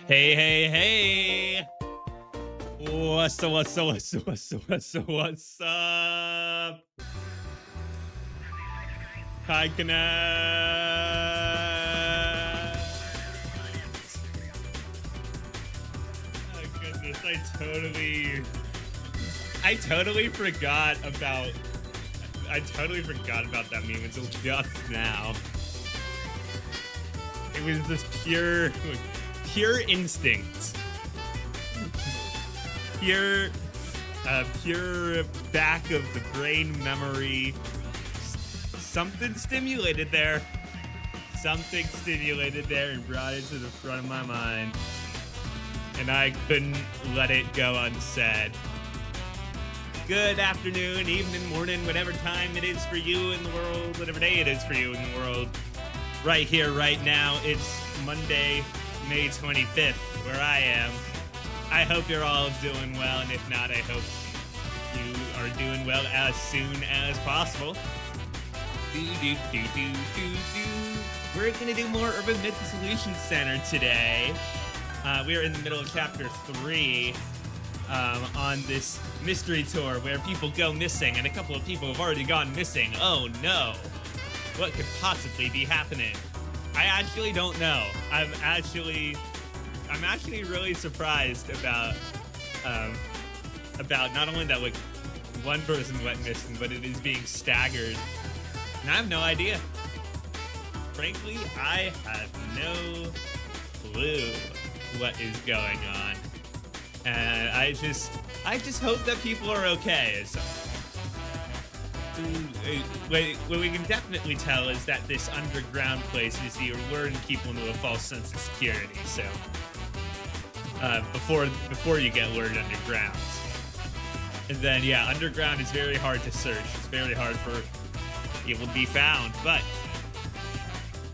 Hey, hey, hey! What's up? Hi, Connect! Oh goodness, I totally forgot about that meme until just now. It was just pure instinct. Pure back of the brain memory. Something stimulated there and brought it to the front of my mind. And I couldn't let it go unsaid. Good afternoon, evening, morning, whatever time it is for you in the world, whatever day it is for you in the world. Right here, right now, it's Monday, May 25th, where I am. I hope you're all doing well, and if not, I hope you are doing well as soon as possible. We're gonna do more Urban Myth Dissolution Center today. We are in the middle of chapter 3 on this mystery tour where people go missing, and a couple of people have already gone missing. Oh no! What could possibly be happening? I actually don't know. I'm actually really surprised about not only that like one person went missing, but it is being staggered. And I have no idea. Frankly, I have no clue what is going on. And I just hope that people are okay. So, what we can definitely tell is that this underground place is the luring people into a false sense of security. So, before you get lured underground, and then yeah, underground is very hard to search. It's very hard for people to be found. But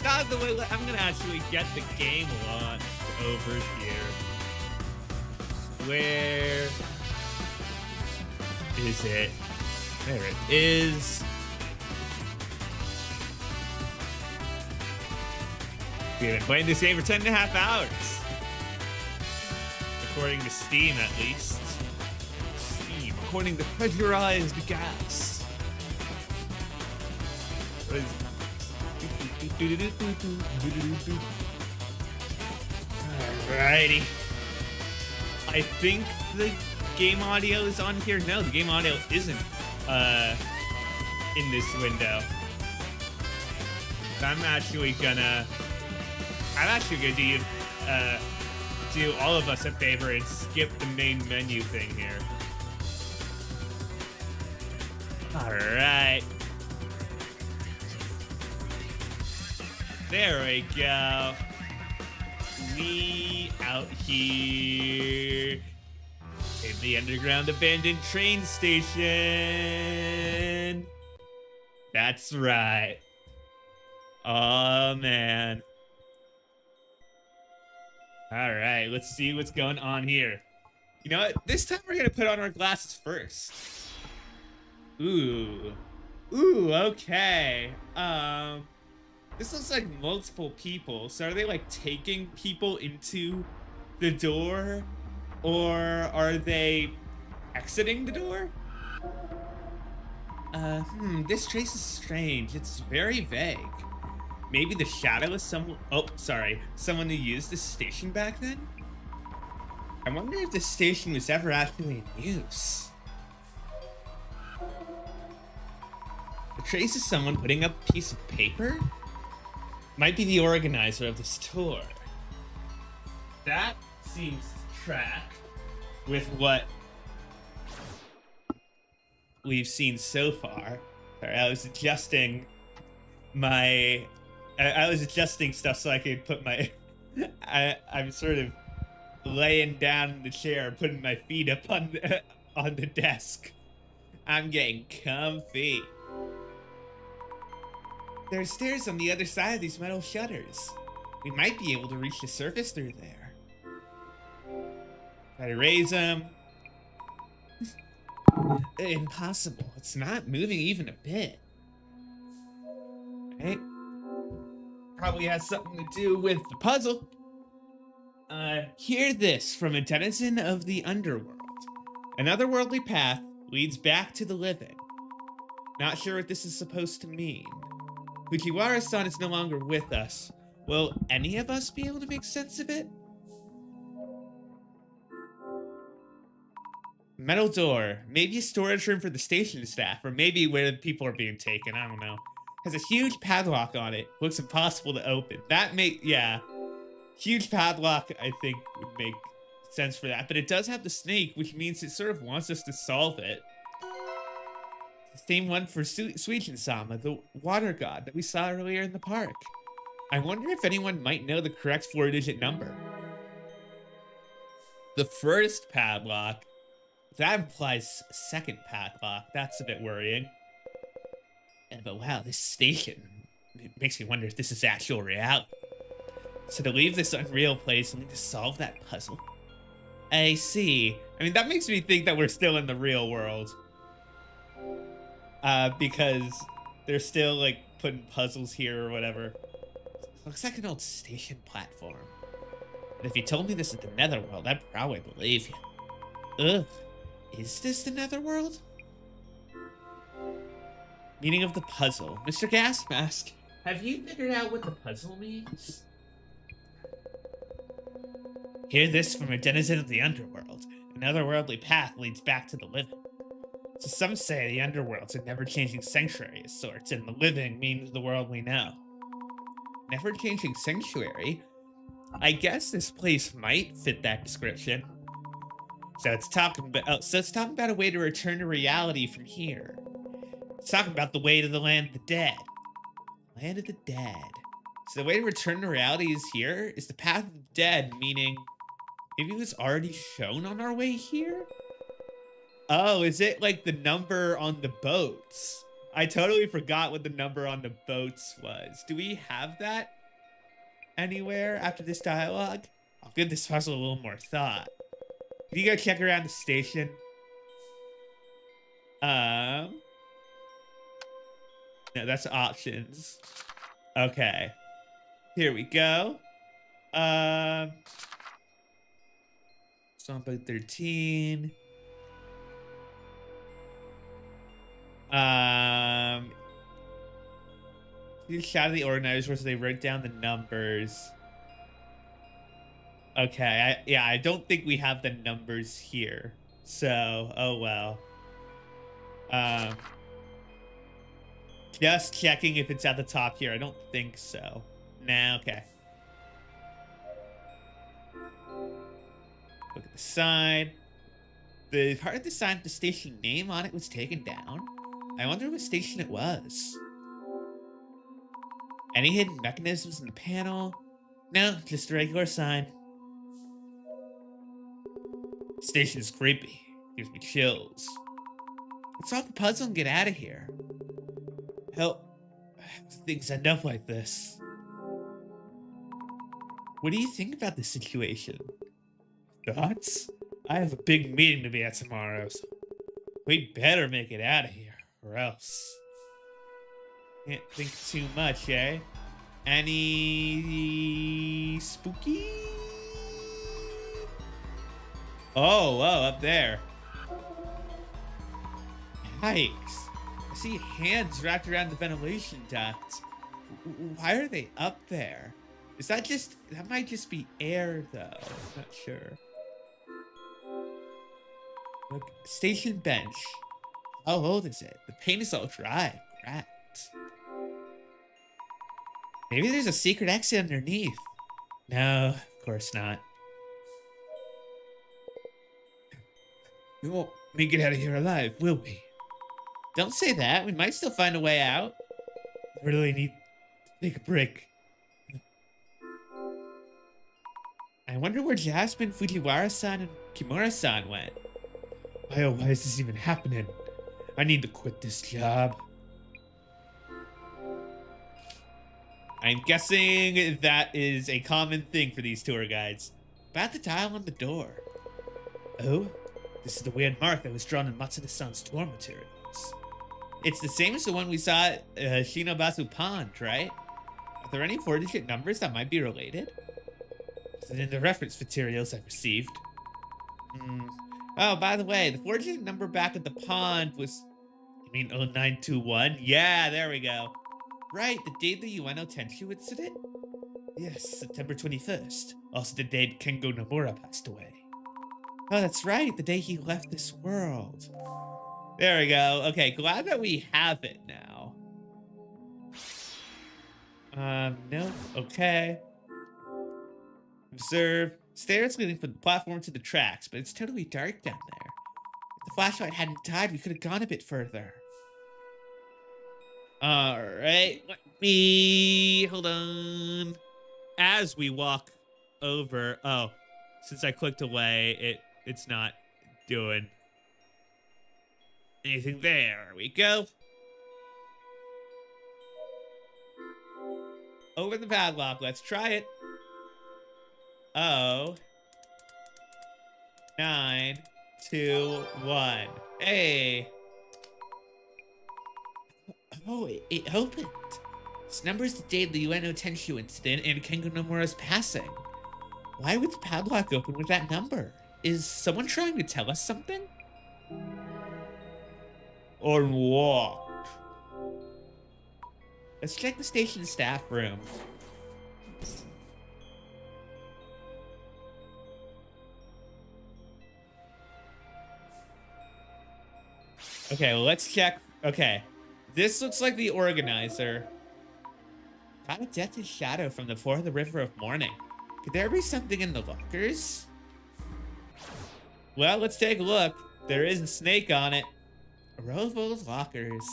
by the way, I'm gonna actually get the game launched over here. Where is it? There it is. We've been playing this game for 10.5 hours. According to Steam, at least. Steam, according to pressurized gas. What is it? Alrighty. I think the game audio is on here. No, the game audio isn't in this window. So I'm actually gonna do all of us a favor and skip the main menu thing here. All right. There we go. We out here in the underground abandoned train station. That's right. Oh man. All right, let's see what's going on here. You know what? This time we're gonna put on our glasses first. Ooh, okay. This looks like multiple people. So are they like taking people into the door, or are they exiting the door? This trace is strange. It's very vague. Maybe the shadow is someone who used this station back then? I wonder if this station was ever actually in use. The trace is someone putting up a piece of paper? Might be the organizer of this tour. That seems to track with what we've seen so far. Sorry, I was adjusting stuff so I could put my I'm sort of laying down in the chair, putting my feet up on the desk. I'm getting comfy. There are stairs on the other side of these metal shutters. We might be able to reach the surface through there. Try to raise them. Impossible. It's not moving even a bit. Right? Probably has something to do with the puzzle. Hear this from a denizen of the underworld. An otherworldly path leads back to the living. Not sure what this is supposed to mean. Fujiwara-san is no longer with us. Will any of us be able to make sense of it? Metal door. Maybe a storage room for the station staff, or maybe where the people are being taken. I don't know. Has a huge padlock on it. Looks impossible to open. Yeah. Huge padlock, I think, would make sense for that. But it does have the snake, which means it sort of wants us to solve it. The same one for Suijin-sama, the water god that we saw earlier in the park. I wonder if anyone might know the correct 4-digit number. The first padlock. That implies a second padlock. That's a bit worrying. But wow, this station, it makes me wonder if this is actual reality. So to leave this unreal place and need to solve that puzzle. I see. I mean, that makes me think that we're still in the real world. Because they're still, like, putting puzzles here or whatever. Looks like an old station platform. And if you told me this is the netherworld, I'd probably believe you. Ugh. Is this the netherworld? Meaning of the puzzle. Mr. Gas Mask, have you figured out what the puzzle means? Hear this from a denizen of the underworld. An otherworldly path leads back to the living. So some say the underworld's a never-changing sanctuary of sorts, and the living means the world we know. Never-changing sanctuary? I guess this place might fit that description. So it's talking about a way to return to reality from here. It's talking about the way to the land of the dead. Land of the dead. So the way to return to reality is here? Is the path of the dead, meaning maybe it was already shown on our way here? Oh, is it like the number on the boats? I totally forgot what the number on the boats was. Do we have that anywhere after this dialogue? I'll give this puzzle a little more thought. Can you go check around the station? No, that's options. Okay. Here we go. Song 13. You shout at the organizers so they wrote down the numbers. Okay, I don't think we have the numbers here. So, oh well. Just checking if it's at the top here. I don't think so. Nah, okay. Look at the sign. The part of the sign with the station name on it was taken down. I wonder what station it was. Any hidden mechanisms in the panel? No, just a regular sign. Station's creepy. Gives me chills. Let's solve the puzzle and get out of here. Hell, things end up like this. What do you think about this situation? Thoughts? I have a big meeting to be at tomorrow, so we better make it out of here, or else. Can't think too much, eh? Any spooky? Oh, whoa, up there. Yikes. I see hands wrapped around the ventilation duct. Why are they up there? Is that just... That might just be air, though. I'm not sure. Look, station bench. How old is it? The paint is all dry. Cracked. Maybe there's a secret exit underneath. No, of course not. We won't make it out of here alive, will we? Don't say that. We might still find a way out. I really need to take a break. I wonder where Jasmine, Fujiwara-san, and Kimura-san went. Why, oh, why is this even happening? I need to quit this job. I'm guessing that is a common thing for these tour guides. About the dial on the door. Oh, this is the weird mark that was drawn in Matsuda-san's tour materials. It's the same as the one we saw at Shinobasu Pond, right? Are there any 4-digit numbers that might be related? Wasn't in the reference materials I received. Oh, by the way, the 4-digit number back at the pond was... You mean 0921? Yeah, there we go. Right, the date the UNO Tenshu incident? Yes, September 21st. Also the date Kengo Nomura passed away. Oh, that's right, the day he left this world. There we go. Okay, glad that we have it now. No, okay. Observe. Stairs leading from the platform to the tracks, but it's totally dark down there. If the flashlight hadn't died, we could have gone a bit further. Alright, let me... Hold on. As we walk over... Oh, since I clicked away, it's not doing anything. There we go. Open the padlock. Let's try it. 9, 2, 1. Hey. Oh, it opened. This number is the date of the UNO Tenshu incident and Kengo Nomura's passing. Why would the padlock open with that number? Is someone trying to tell us something? Or what? Let's check the station staff room. Okay, well, let's check. Okay, this looks like the organizer. Found a death's shadow from the floor of the River of Morning. Could there be something in the lockers? Well, let's take a look. There is a snake on it. A row of old lockers.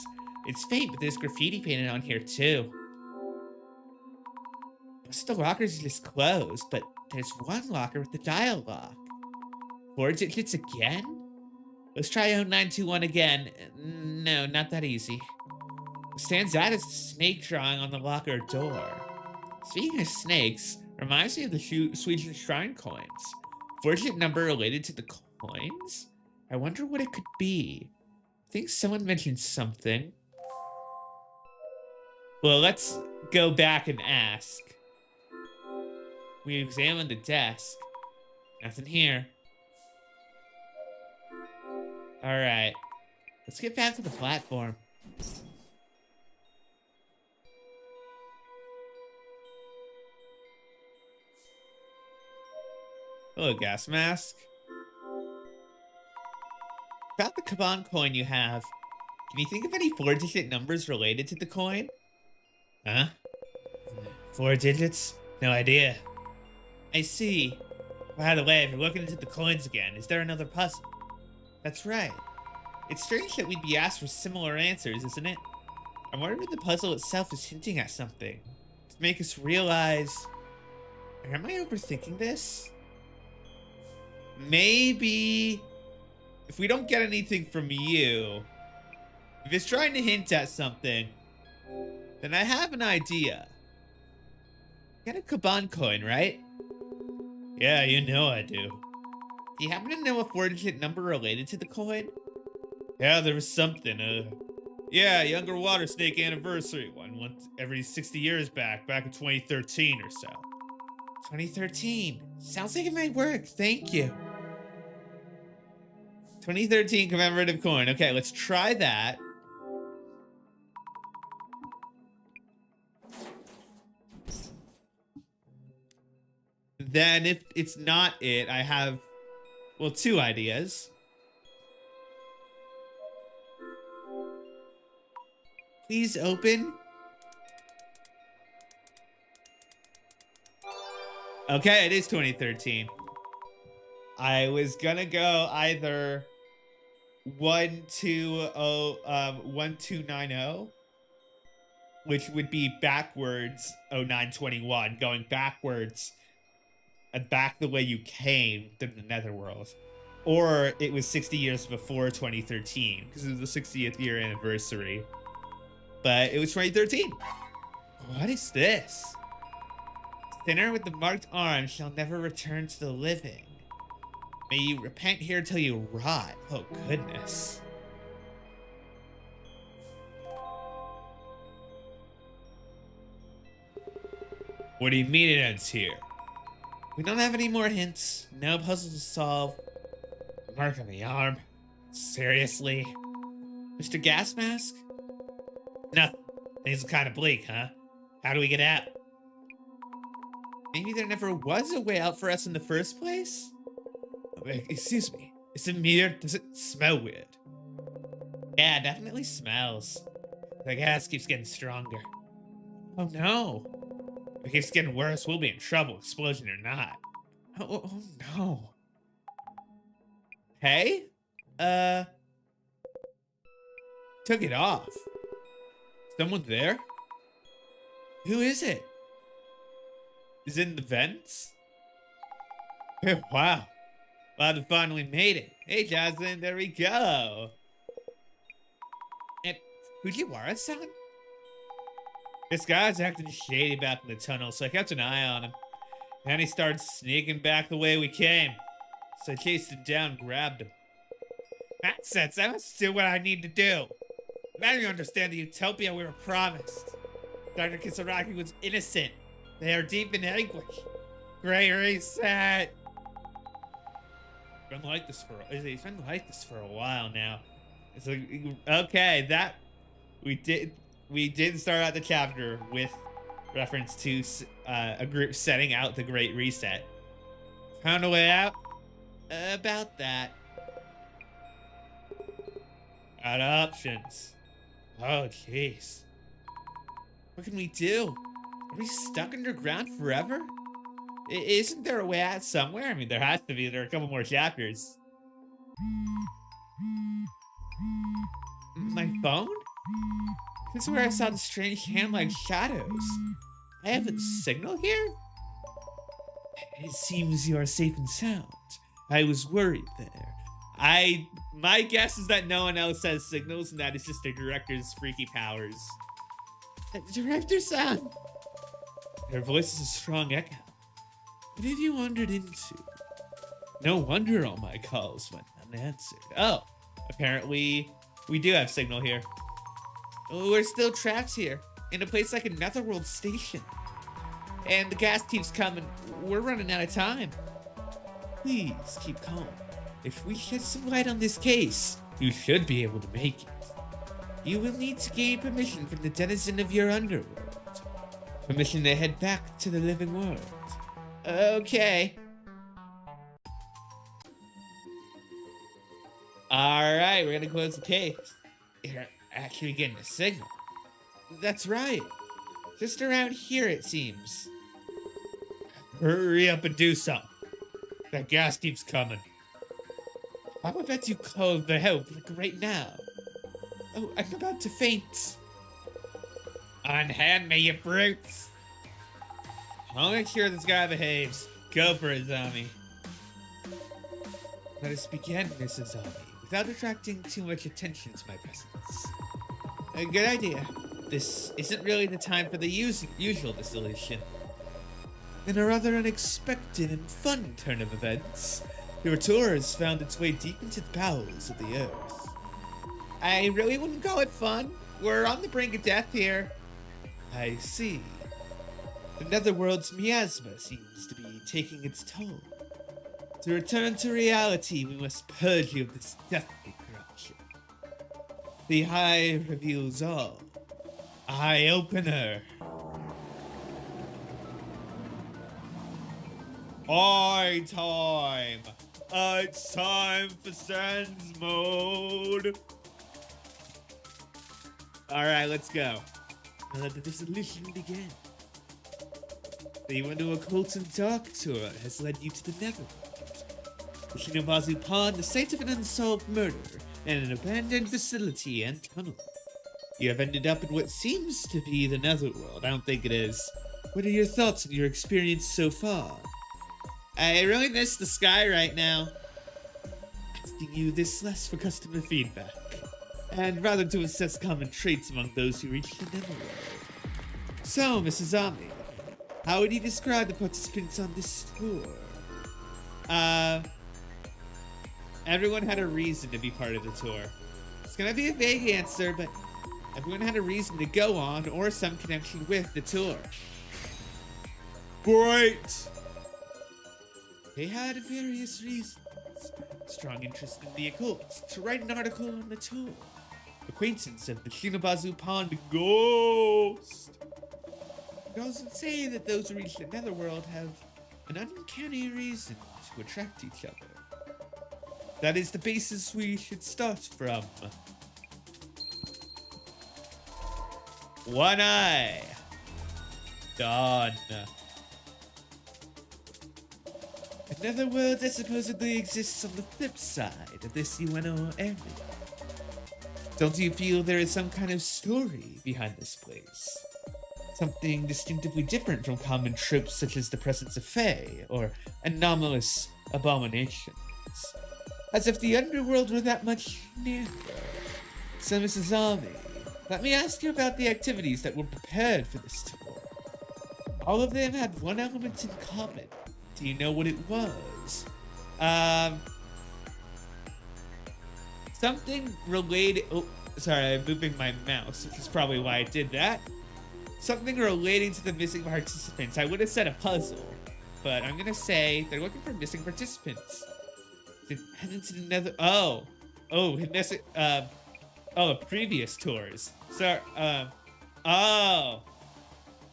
It's faint, but there's graffiti painted on here too. Most of the lockers are just closed, but there's one locker with the dial lock. 4 digits again? Let's try 0921 again. No, not that easy. What stands out is the snake drawing on the locker door. Speaking of snakes, reminds me of the Swedish shrine coins. 4-digit number related to the coins? I wonder what it could be. I think someone mentioned something. Well, let's go back and ask. We examined the desk. Nothing here. Alright. Let's get back to the platform. Hello, gas mask. About the Kaban coin you have, can you think of any 4-digit numbers related to the coin? Huh? 4 digits? No idea. I see. By the way, if you're looking into the coins again, is there another puzzle? That's right. It's strange that we'd be asked for similar answers, isn't it? I'm wondering if the puzzle itself is hinting at something. To make us realize... Or am I overthinking this? Maybe... If we don't get anything from you... If it's trying to hint at something... Then I have an idea. You got a Kaban coin, right? Yeah, you know I do. Do you happen to know a 4-digit number related to the coin? Yeah, there was something, yeah, younger water snake anniversary one once every 60 years back in 2013 or so. 2013. Sounds like it might work, thank you. 2013 commemorative coin. Okay, let's try that. Then if it's not it, I have, well, 2 ideas. Please open. Okay, it is 2013. I was gonna go either 1290, which would be backwards 0921, going backwards and back the way you came to the Netherworld. Or it was 60 years before 2013, because it was the 60th year anniversary. But it was 2013. What is this? Sinner with the marked arm shall never return to the living. May you repent here till you rot. Oh, goodness. What do you mean it ends here? We don't have any more hints. No puzzle to solve. Mark on the arm. Seriously? Mr. Gas Mask? Nothing. Things are kind of bleak, huh? How do we get out? Maybe there never was a way out for us in the first place? Excuse me. Is it weird? Does it smell weird? Yeah, it definitely smells. The gas keeps getting stronger. Oh no. If it keeps getting worse, we'll be in trouble, explosion or not. Oh no. Hey? Took it off. Someone there? Who is it? Is it in the vents? Wow. Glad we finally made it. Hey, Jocelyn, there we go. And Fujiwara-san? This guy's acting shady back in the tunnel, so I kept an eye on him. And he started sneaking back the way we came. So I chased him down and grabbed him. Nonsense, I must do what I need to do. Now you understand the utopia we were promised. Dr. Kisaragi was innocent. They are deep in anguish. Great reset. He's been like this for a while now. It's like, okay, that we did start out the chapter with reference to a group setting out the Great Reset. Found a way out? About that. Got options. Oh, jeez. What can we do? Are we stuck underground forever? Isn't there a way out somewhere? I mean, there has to be. There are a couple more chapters. My phone? This is where I saw the strange hand-like shadows. I have a signal here? It seems you are safe and sound. I was worried there. My guess is that no one else has signals and that it's just the director's freaky powers. Director-san! Their voice is a strong echo. What have you wandered into? No wonder all my calls went unanswered. Oh, apparently we do have signal here. We're still trapped here, in a place like a netherworld station. And the gas keeps coming. We're running out of time. Please keep calm. If we shed some light on this case, you should be able to make it. You will need to gain permission from the denizen of your underworld. Permission to head back to the living world. Okay. Alright, we're gonna close the case. You're actually getting a signal. That's right. Just around here, it seems. Hurry up and do something. That gas keeps coming. How about you call the help like right now? Oh, I'm about to faint. Unhand me, you brutes. I'll make sure this guy behaves. Go for it, Zombie. Let us begin, Mrs. Zombie, without attracting too much attention to my presence. A good idea. This isn't really the time for the usual dissolution. In a rather unexpected and fun turn of events, your tour has found its way deep into the bowels of the earth. I really wouldn't call it fun. We're on the brink of death here. I see. The netherworld's miasma seems to be taking its toll. To return to reality, we must purge you of this deathly corruption. The Eye reveals all. Eye-opener. Eye time! It's time for Sans mode! Alright, let's go. Now let the dissolution begin. The window occult and dark tour has led you to the netherworld. The Shinobazu Pond, the site of an unsolved murder, and an abandoned facility and tunnel. You have ended up in what seems to be the netherworld. I don't think it is. What are your thoughts on your experience so far? I really miss the sky right now. Asking you this less for customer feedback, and rather to assess common traits among those who reach the netherworld. So, Mrs. Zombie, how would you describe the participants on this tour? Everyone had a reason to be part of the tour. It's gonna be a vague answer, but everyone had a reason to go on or some connection with the tour. Great! They had various reasons. Strong interest in the occult, to write an article on the tour. Acquaintance of the Shinobazu Pond ghost. They also say that those who reach the netherworld have an uncanny reason to attract each other. That is the basis we should start from. One eye. Done. Another world that supposedly exists on the flip side of this UNO area. Don't you feel there is some kind of story behind this place? Something distinctively different from common tropes such as the presence of fae or anomalous abominations. As if the underworld were that much nearer. So, Mrs. Ami, let me ask you about the activities that were prepared for this tour. All of them had one element in common. Do you know what it was? Something related... Oh, sorry, I'm moving my mouse, which is probably why I did that. Something relating to the missing participants. I would have said a puzzle, but I'm gonna say they're looking for missing participants. Heading to the nether... previous tours. So,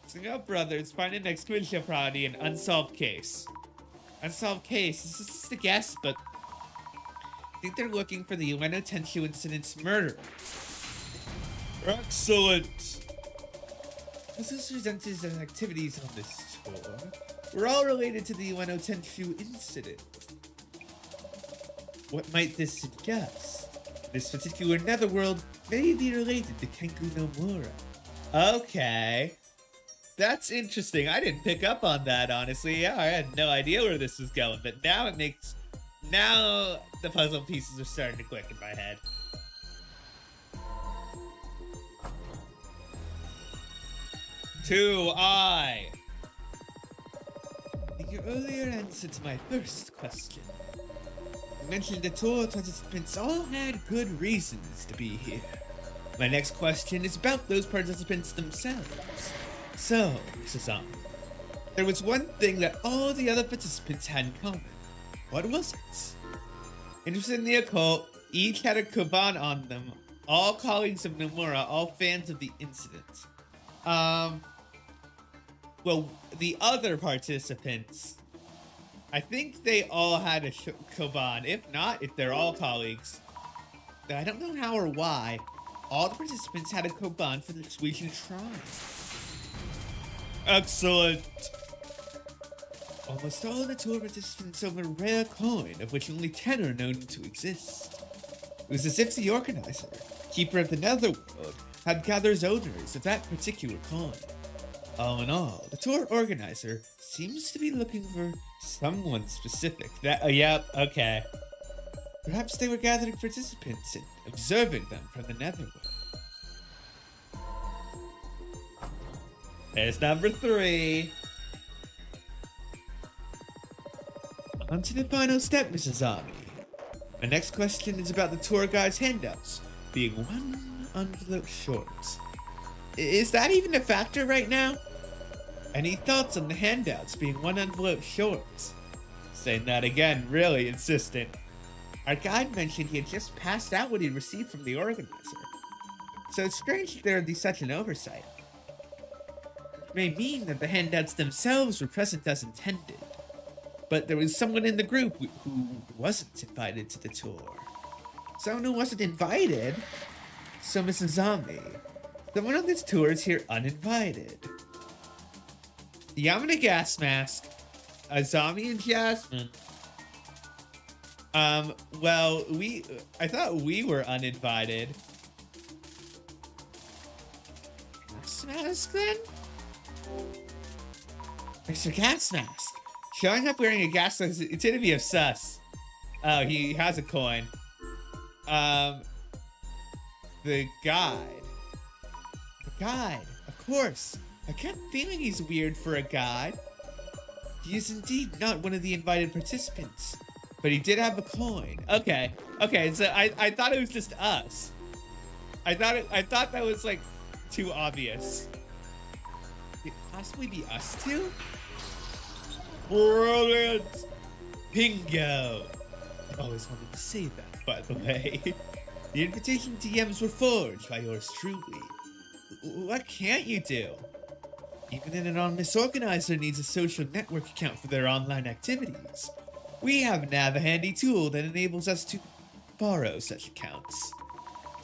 Single Brothers find an exquisite property, an unsolved case. Unsolved case. This is just a guess, but I think they're looking for the Ueno Tenshu incident's murder. Excellent. Puzzles presented as activities on this tour were all related to the Ueno Tenshu incident. What might this suggest? This particular netherworld may be related to Kenku no Mura. Okay. That's interesting. I didn't pick up on that, honestly. Yeah, I had no idea where this was going, but now it makes... Now the puzzle pieces are starting to click in my head. Two eye. In your earlier answer to my first question, you mentioned the tour participants all had good reasons to be here. My next question is about those participants themselves. So, Mrs. Ami, there was one thing that all the other participants had in common. What was it? Interested in the occult, each had a koban on them, all colleagues of Nomura, all fans of the incident. Well, the other participants, I think they all had a koban. If not, if they're all colleagues, I don't know how or why, all the participants had a koban for the Suijin tribe. Excellent. Almost all of the tour participants own a rare coin, of which only 10 are known to exist. It was as if the organizer, keeper of the netherworld, had gathered owners of that particular coin. All in all, the tour organizer seems to be looking for someone specific. Yep, okay. Perhaps they were gathering participants and observing them from the netherworld. There's number 3. On to the final step, Mrs. Ami. My next question is about the tour guide's handouts being one envelope short. Is that even a factor right now? Any thoughts on the handouts being one envelope short? Saying that again, really insistent. Our guide mentioned he had just passed out what he received from the organizer. So it's strange that there would be such an oversight. It may mean that the handouts themselves were present as intended. But there was someone in the group who wasn't invited to the tour. Someone who wasn't invited? So Mrs. Ami, someone on this tour is here uninvited. The Yamada gas mask, Azami and Jasmine. Well, I thought we were uninvited. Gas mask then? Mr. Gas Mask. Showing up wearing a gas mask, it's gonna be a sus. Oh, he has a coin. The guide. The guide, of course. I kept feeling he's weird for a guide. He is indeed not one of the invited participants, but he did have a coin. Okay, so I thought it was just us. I thought that was like too obvious. Could it possibly be us two? Brilliant! Bingo! I've always wanted to say that, by the way. The invitation DMs were forged by yours truly. What can't you do? Even an anonymous organizer needs a social network account for their online activities. We happen to have a handy tool that enables us to borrow such accounts.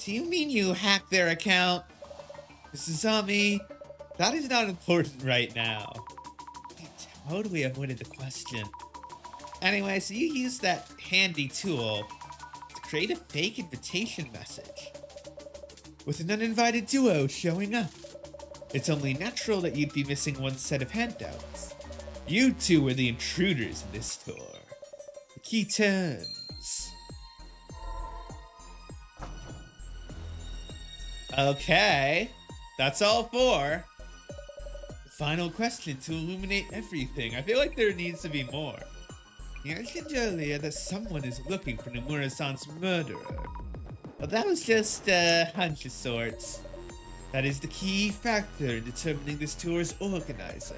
Do you mean you hacked their account? Mrs. Ami, that is not important right now. I totally avoided the question. Anyway, so you used that handy tool to create a fake invitation message with an uninvited duo showing up. It's only natural that you'd be missing one set of handouts. You two were the intruders in this tour. The key turns. Okay, that's all four. The final question to illuminate everything. I feel like there needs to be more. You mentioned earlier that someone is looking for Nomura-san's murderer. Well, that was just a hunch of sorts. That is the key factor in determining this tour's organizer.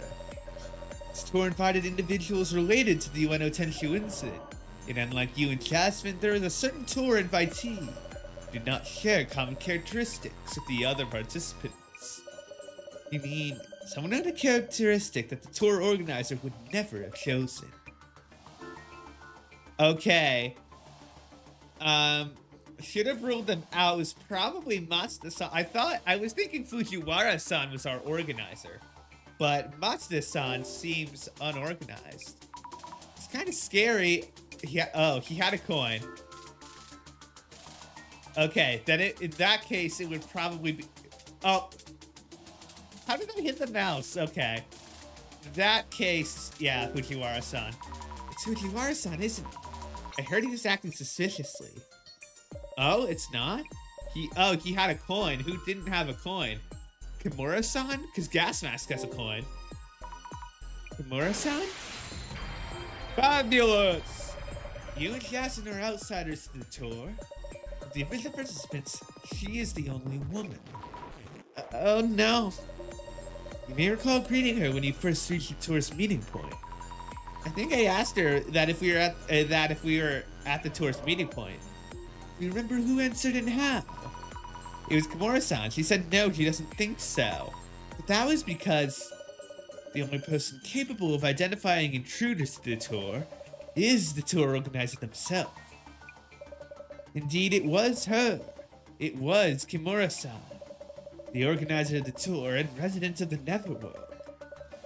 This tour invited individuals related to the Ueno Tenshu incident, and unlike you and Jasmine, there is a certain tour invitee who do not share common characteristics with the other participants. You mean, someone had a characteristic that the tour organizer would never have chosen. Okay. Should have ruled them out. It was probably Matsuda-san. I was thinking Fujiwara-san was our organizer, but Matsuda-san seems unorganized. It's kind of scary. Oh, he had a coin. Okay, then in that case, it would probably be... Oh. How did I hit the mouse? Okay. In that case, yeah, Fujiwara-san. It's Fujiwara-san, isn't it? I heard he was acting suspiciously. Oh, it's not? He had a coin. Who didn't have a coin? Kimura-san? Because Gas Mask has a coin. Kimura-san? Fabulous! You and Jasmine are outsiders to the tour. Of the official participants, she is the only woman. Oh no. You may recall greeting her when you first reached the tour's meeting point. I think I asked her that if we were at the tour's meeting point. You remember who answered and how? It was Kimura-san. She said no, she doesn't think so. But that was because the only person capable of identifying intruders to the tour is the tour organizer themselves. Indeed, it was her. It was Kimura-san, the organizer of the tour and resident of the Netherworld.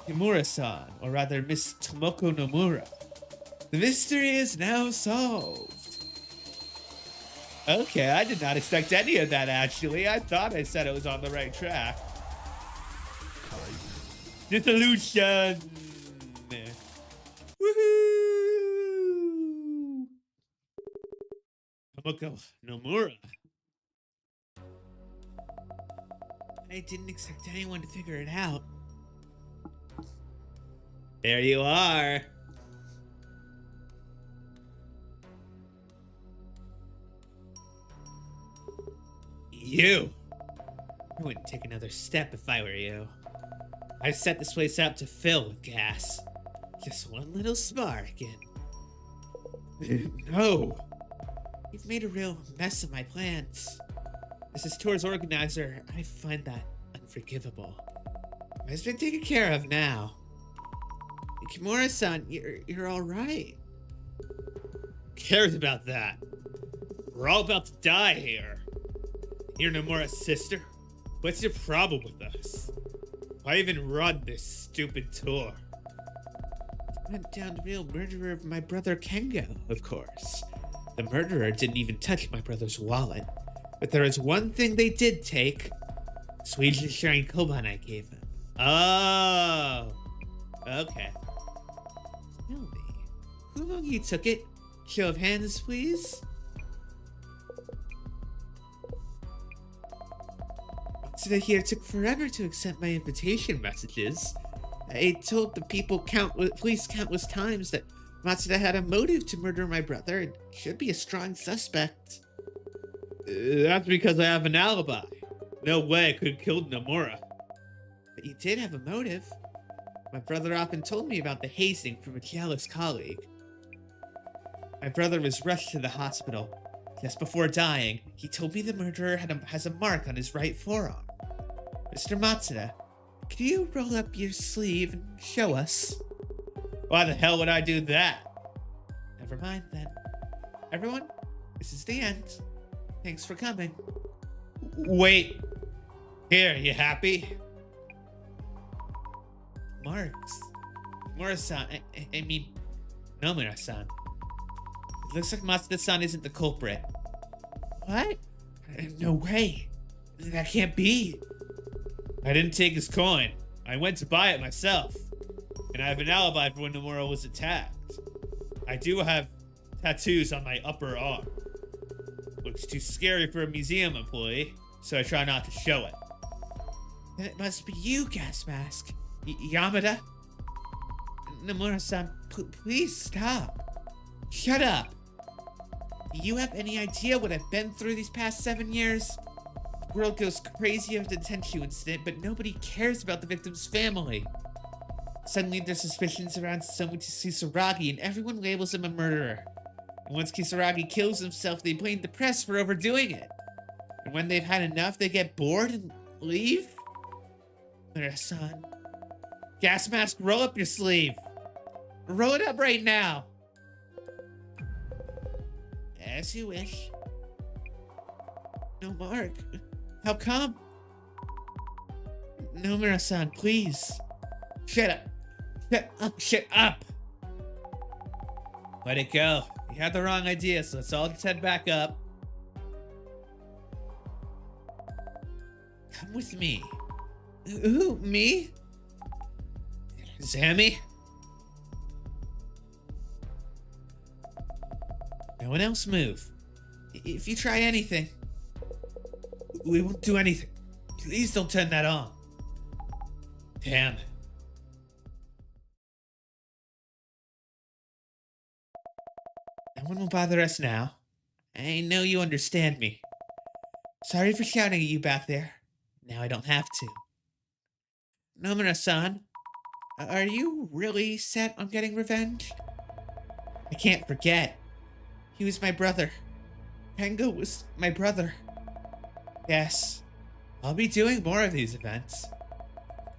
Kimura-san, or rather Miss Tomoko Nomura. The mystery is now solved. Okay, I did not expect any of that, actually. I thought I said it was on the right track. Dissolution! Woohoo! Tomoko Nomura. I didn't expect anyone to figure it out. There you are. You! I wouldn't take another step if I were you. I've set this place up to fill with gas. Just one little spark and... No! You've made a real mess of my plans. As this tour's organizer, I find that unforgivable. It's been taken care of now. Kimura-san, you're alright. Who cares about that? We're all about to die here. You're Nomura's sister? What's your problem with us? Why even run this stupid tour? I went down the real murderer of my brother Kengo, of course. The murderer didn't even touch my brother's wallet. But there is one thing they did take. Swedish Shrine Koban I gave him. Oh! Okay. Tell me, who among you took it? Show of hands, please. Matsuda here took forever to accept my invitation messages. I told the police countless times that Matsuda had a motive to murder my brother and should be a strong suspect. That's because I have an alibi. No way I could have killed Nomura. But you did have a motive. My brother often told me about the hazing from a jealous colleague. My brother was rushed to the hospital. Just before dying, he told me the murderer has a mark on his right forearm. Mr. Matsuda, could you roll up your sleeve and show us? Why the hell would I do that? Never mind then. Everyone, this is the end. Thanks for coming. Wait. Here, you happy? Marks. Mura-san, I mean, Nomura-san. It looks like Matsuda-san isn't the culprit. What? No way. That can't be. I didn't take his coin. I went to buy it myself. And I have an alibi for when Nomura was attacked. I do have tattoos on my upper arm. Looks too scary for a museum employee, so I try not to show it. Then it must be you, Gas Mask. Yamada? Nomura-san, please stop. Shut up. Do you have any idea what I've been through these past 7 years? The world goes crazy after the Tenshu incident, but nobody cares about the victim's family. Suddenly there's suspicions around Somichi Kisaragi, and everyone labels him a murderer. And once Kisaragi kills himself, they blame the press for overdoing it. And when they've had enough, they get bored and leave? Nomura-san. Gas Mask, roll up your sleeve. Roll it up right now. As you wish. No mark. How come? Nomura-san, please. Shut up. Shut up. Shut up. Let it go. You had the wrong idea, so let's all just head back up. Come with me. Who, me? Sammy? No one else move. If you try anything, we won't do anything. Please don't turn that on. Damn. No one will bother us now. I know you understand me. Sorry for shouting at you back there. Now I don't have to. Nomura-san, are you really set on getting revenge? I can't forget. He was my brother. Kengo was my brother. Yes, I'll be doing more of these events.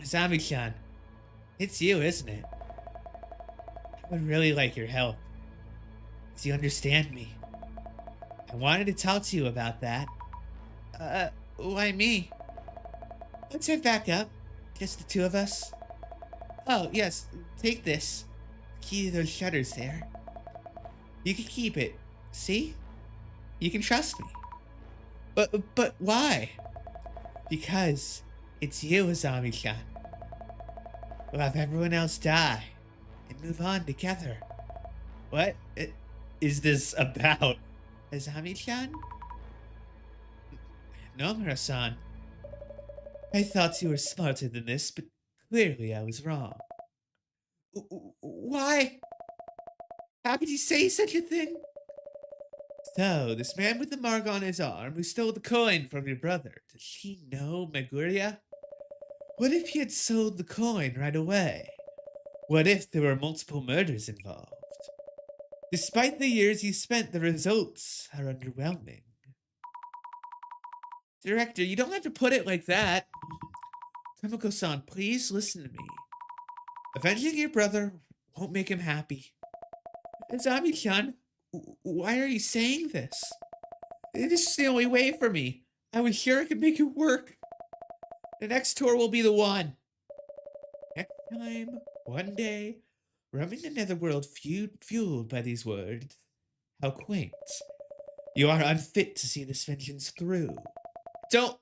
Azami-chan, it's you, isn't it? I would really like your help. Do you understand me? I wanted to talk to you about that. Why me? Let's head back up. Just the two of us. Oh, yes, take this. Key to those shutters there. You can keep it. See? You can trust me. But why? Because it's you, Azami-chan. We'll have everyone else die and move on together. What is this about? Azami-chan? Nomura-san. I thought you were smarter than this, but clearly I was wrong. Why? How could you say such a thing? So, this man with the mark on his arm who stole the coin from your brother, does he know Megure? What if he had sold the coin right away? What if there were multiple murders involved? Despite the years he spent, the results are underwhelming. Director, you don't have to put it like that. Tomoko-san, please listen to me. Avenging your brother won't make him happy. Azami-chan, why are you saying this? This is the only way for me. I was sure I could make it work. The next tour will be the one. Next time, one day, roaming the netherworld fueled by these words. How quaint. You are unfit to see this vengeance through. Don't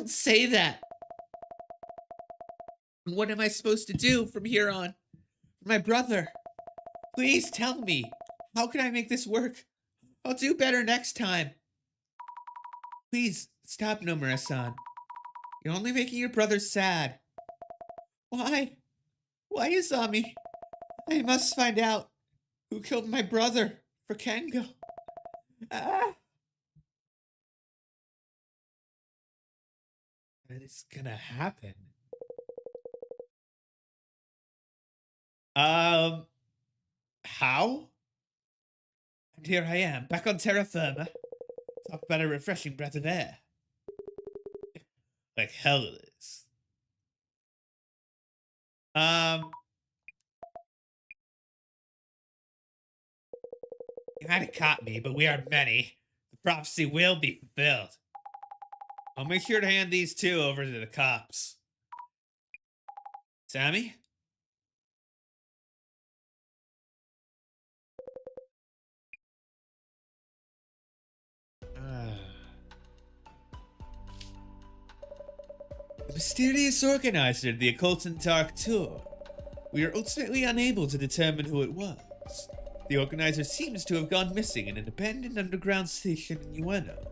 say that. What am I supposed to do from here on? My brother. Please tell me. How can I make this work? I'll do better next time. Please stop, Nomura-san. You're only making your brother sad. Why? Why, Izami? I must find out who killed my brother for Kengo. Ah! That is gonna happen. How? And here I am, back on terra firma. Talk about a refreshing breath of air. Like hell it is. You might have caught me, but we are many. The prophecy will be fulfilled. I'll make sure to hand these two over to the cops. Sammy? The mysterious organizer of the Occult and Dark Tour. We are ultimately unable to determine who it was. The organizer seems to have gone missing in an abandoned underground station in Ueno.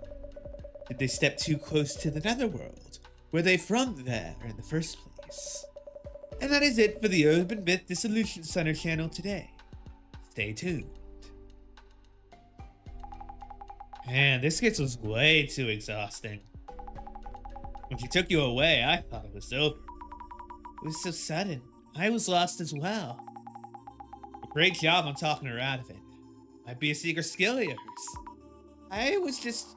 Did they step too close to the netherworld? Were they from there in the first place? And that is it for the Urban Myth Dissolution Center channel today. Stay tuned. Man, this skit was way too exhausting. When she took you away, I thought it was over. It was so sudden. I was lost as well. Great job on talking her out of it. Might be a secret skill of yours. I was just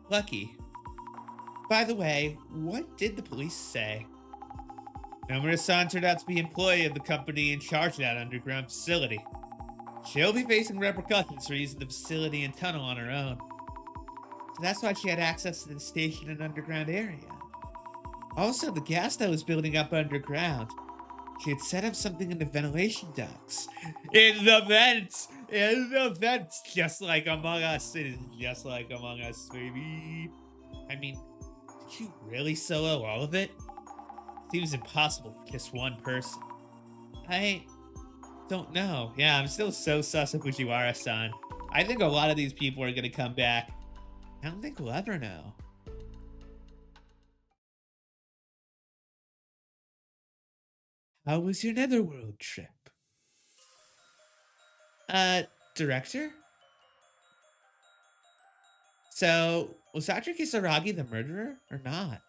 lucky. By the way, what did the police say? Nomura-san turned out to be an employee of the company in charge of that underground facility. She'll be facing repercussions for using the facility and tunnel on her own. So that's why she had access to the station and underground area. Also, the gas that was building up underground, she had set up something in the ventilation ducts. In the vents! In the vents! Just like Among Us. It is just like Among Us, baby. I mean, did you really solo all of it? Seems impossible for just one person. I don't know. Yeah, I'm still so sus of Fujiwara-san. I think a lot of these people are gonna come back. I don't think we'll ever know. How was your netherworld trip? Director? So, was Dr. Kisaragi the murderer or not?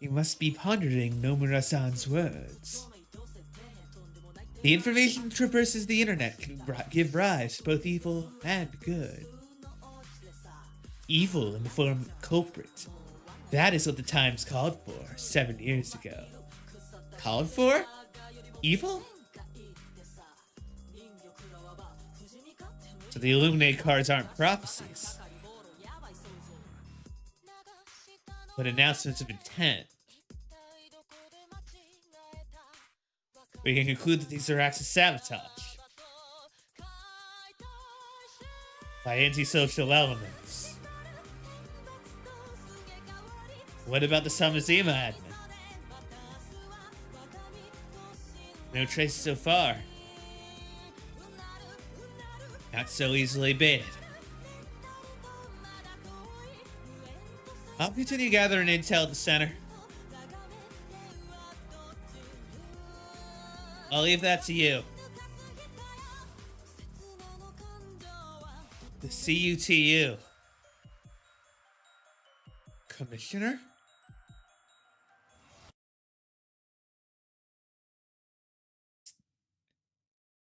You must be pondering Nomura-san's words. The information that traverses the internet can give rise to both evil and good. Evil in the form of a culprit. That is what the Times called for 7 years ago. Called for? Evil? So the Illuminate cards aren't prophecies, but announcements of intent. We can conclude that these are acts of sabotage by antisocial elements. What about the Samazima admin? No traces so far. Not so easily baited. I'll continue gathering intel at the center. I'll leave that to you. The CUTU. Commissioner?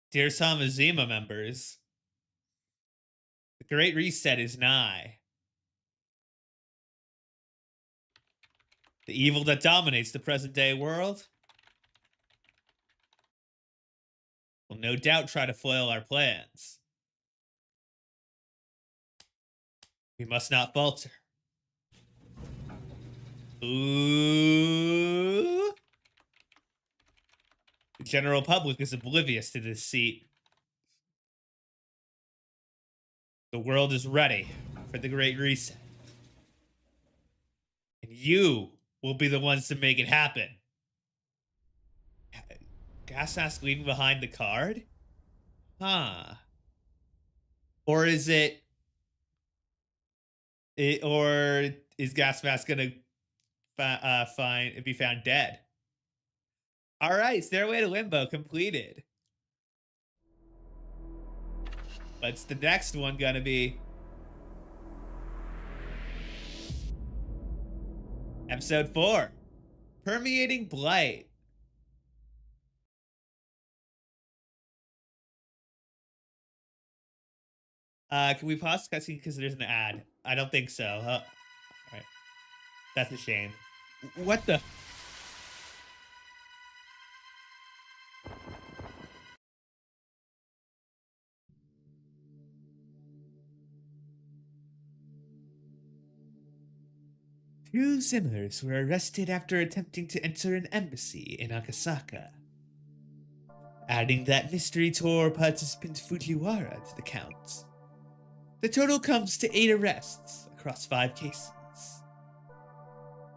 Dear Samazima members, the Great Reset is nigh. The evil that dominates the present-day world will no doubt try to foil our plans. We must not falter. Ooh. The general public is oblivious to this deceit. The world is ready for the Great Reset. And you will be the ones to make it happen. Gas mask leaving behind the card? Huh. Or is or is Gas Mask gonna be found dead? All right, Stairway to Limbo completed. What's the next one gonna be? Episode 4, Permeating Blight. Can we pause cutscene because there's an ad? I don't think so. All right. That's a shame. What the? Two Zimmers were arrested after attempting to enter an embassy in Akasaka. Adding that mystery tour participant Fujiwara to the count. The total comes to 8 arrests across 5 cases.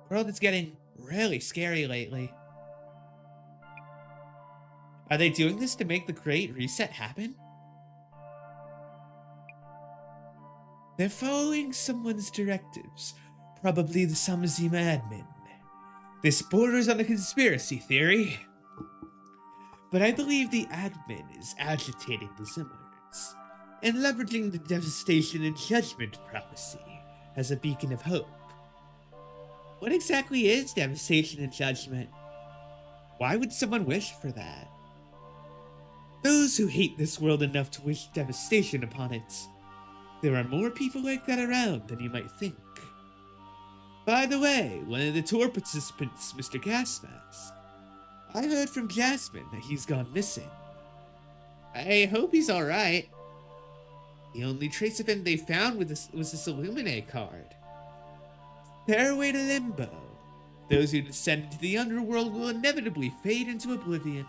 The world is getting really scary lately. Are they doing this to make the Great Reset happen? They're following someone's directives, probably the Samazima admin. This borders on a conspiracy theory. But I believe the admin is agitating the Zimmers and leveraging the devastation and judgment prophecy as a beacon of hope. What exactly is devastation and judgment? Why would someone wish for that? Those who hate this world enough to wish devastation upon it. There are more people like that around than you might think. By the way, one of the tour participants, Mr. Gasmask, I heard from Jasmine that he's gone missing. I hope he's alright. The only trace of him they found was this Illuminate card. Fairway to limbo. Those who descend into the underworld will inevitably fade into oblivion.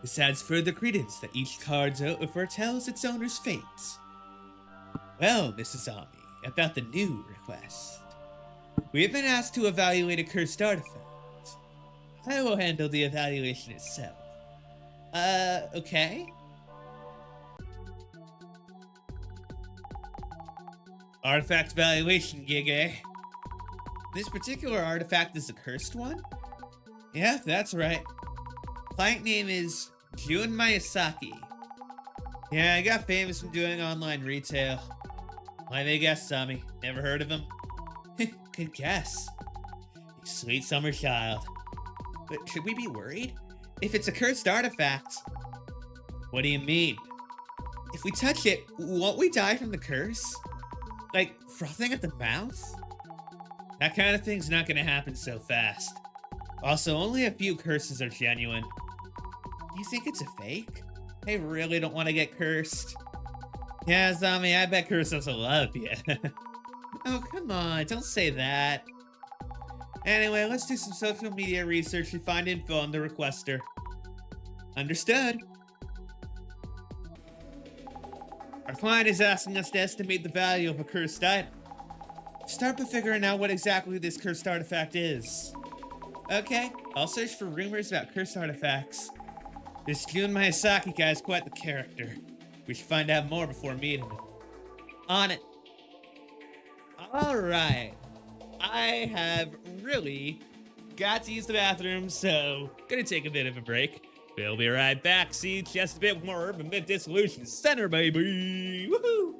This adds further credence that each card foretells its owner's fate. Well, Mrs. Ami, about the new request. We have been asked to evaluate a cursed artifact. I will handle the evaluation itself. Okay? Artifact evaluation gig, eh? This particular artifact is a cursed one? Yeah, that's right. Client name is Jun Miyazaki. Yeah, I got famous from doing online retail. My big guess, Sami. Never heard of him? Good guess. You sweet summer child. But should we be worried? If it's a cursed artifact. What do you mean? If we touch it, won't we die from the curse? Like, frothing at the mouth? That kind of thing's not gonna happen so fast. Also, only a few curses are genuine. You think it's a fake? They really don't want to get cursed. Yeah, Zami, I bet curses will love you. Oh, come on, don't say that. Anyway, let's do some social media research and find info on the requester. Understood. Our client is asking us to estimate the value of a cursed item. Start by figuring out what exactly this cursed artifact is. Okay, I'll search for rumors about cursed artifacts. This Jun Miyazaki guy is quite the character. We should find out more before meeting him. On it. Alright. I have really got to use the bathroom, so gonna take a bit of a break. We'll be right back. See just a bit more of MYTH Dissolution Center, baby. Woohoo!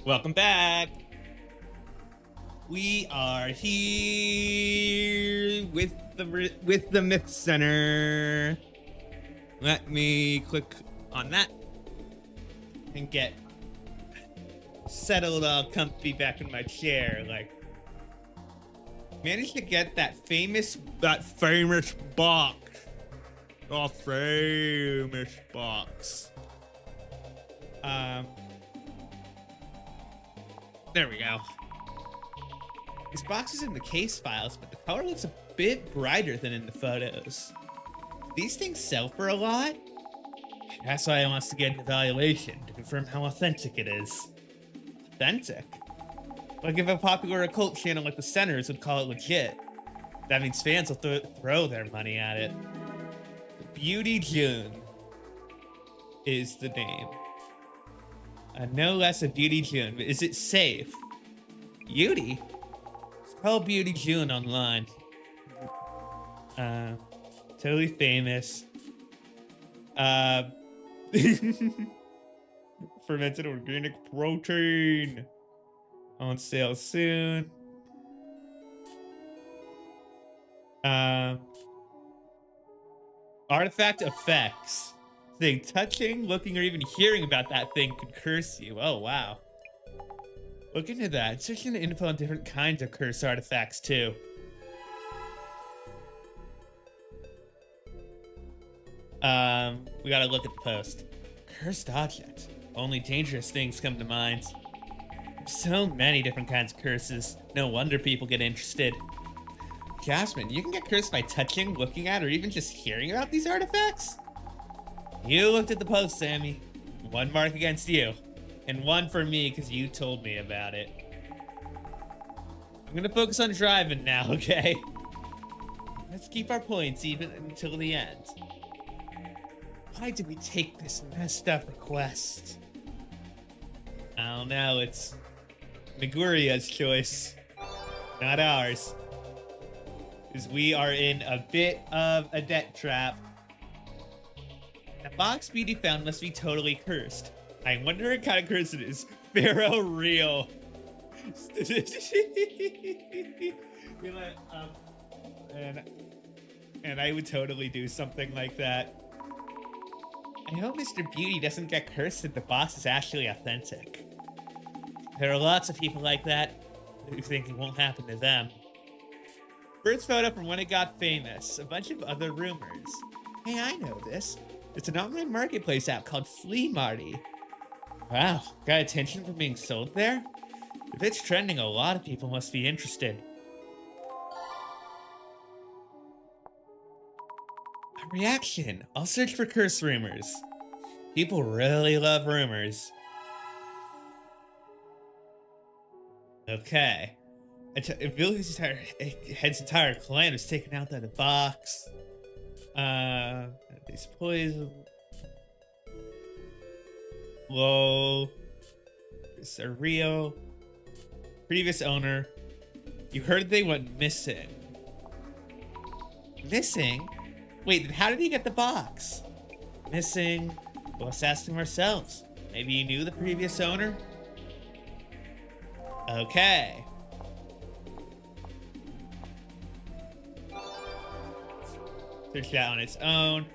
Welcome back. We are here with the MYTH Center. Let me click on that and get settled all comfy back in my chair. Like, managed to get that famous box. Oh, famous box. There we go. This box is in the case files, but the color looks a bit brighter than in the photos. These things sell for a lot? That's why I wants to get an evaluation to confirm how authentic it is. Authentic? Like if a popular occult channel like the Centers would call it legit. That means fans will throw their money at it. Beauty June is the name. No less a Beauty June, but is it safe? Beauty? It's called Beauty June online. Totally famous. Fermented organic protein. On sale soon. Artifact effects. Thing touching, looking, or even hearing about that thing could curse you. Oh, wow. Look into that. Searching the info on different kinds of curse artifacts, too. We gotta look at the post. Cursed object. Only dangerous things come to mind. So many different kinds of curses. No wonder people get interested. Jasmine, you can get cursed by touching, looking at, or even just hearing about these artifacts? You looked at the post, Sammy. 1 mark against you. And 1 for me, because you told me about it. I'm gonna focus on driving now, okay? Let's keep our points even until the end. Why did we take this messed up request? I don't know, it's Meguria's choice, not ours. Because we are in a bit of a debt trap. The box Beauty found must be totally cursed. I wonder what kind of curse it is. Pharaoh real. And I would totally do something like that. I hope Mr. Beauty doesn't get cursed if the box is actually authentic. There are lots of people like that who think it won't happen to them. First photo from when it got famous. A bunch of other rumors. Hey, I know this. It's an online marketplace app called Flea Marty. Wow, got attention from being sold there? If it's trending, a lot of people must be interested. A reaction. I'll search for curse rumors. People really love rumors. Okay. Billy's head's entire clan was taken out of the box. These poison. Low. It's a Rio. Previous owner. You heard they went missing. Missing? Wait, then how did he get the box? Missing. Well, let's ask him ourselves. Maybe you knew the previous owner? Okay. Search that on its own.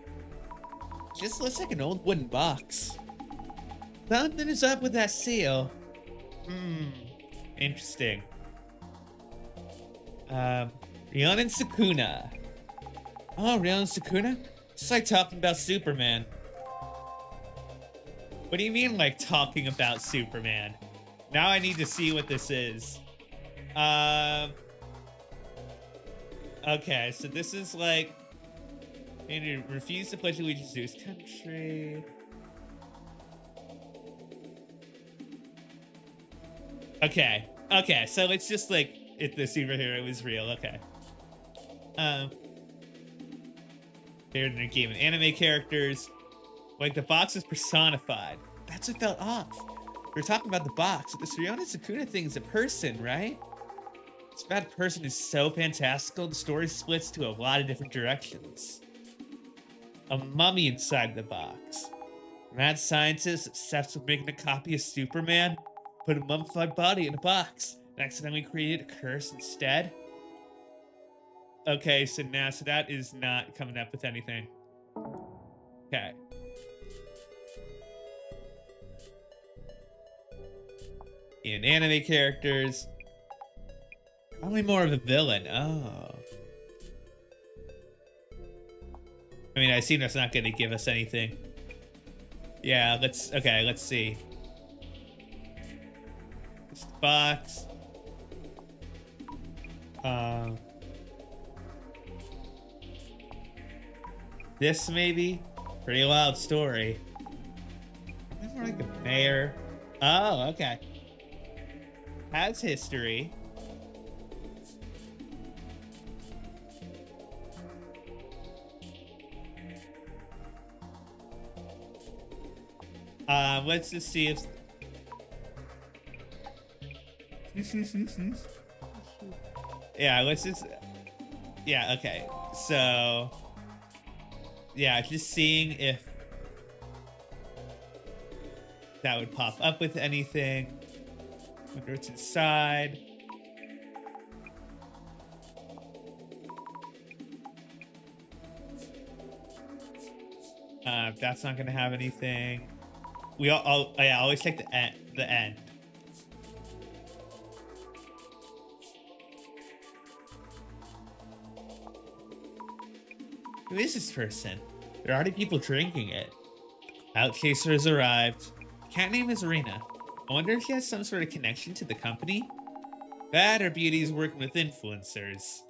Just looks like an old wooden box. Something is up with that seal. Interesting. Rhiannon Sukuna. Oh, Rhiannon Sukuna? It's like talking about Superman. What do you mean, like talking about Superman? Now I need to see what this is. Okay, so this is like... And you refuse to pledge allegiance to his country. Okay, so it's just like if the superhero was real, okay. They're in a game of anime characters. Like the box is personified. That's what felt off. We're talking about the box, but this Rhiannon Sukuna thing is a person, right? This bad person is so fantastical, the story splits to a lot of different directions. A mummy inside the box. Mad scientist obsessed with making a copy of Superman put a mummified body in a box and accidentally created a curse instead. Okay, so that is not coming up with anything. Okay. In anime characters. Probably more of a villain. Oh. I mean, I assume that's not going to give us anything. Yeah, let's see. This box. This maybe? Pretty wild story. This more like a mayor. Oh, okay. Has history. Let's just see if... Yeah, let's just... Yeah, okay. So... Yeah, just seeing if that would pop up with anything. Wonder what's inside. That's not gonna have anything. I always take the end. Who is this person? There are already people drinking it. Outchaser has arrived. Cat name is Arena. I wonder if she has some sort of connection to the company? That or Beauty's working with influencers.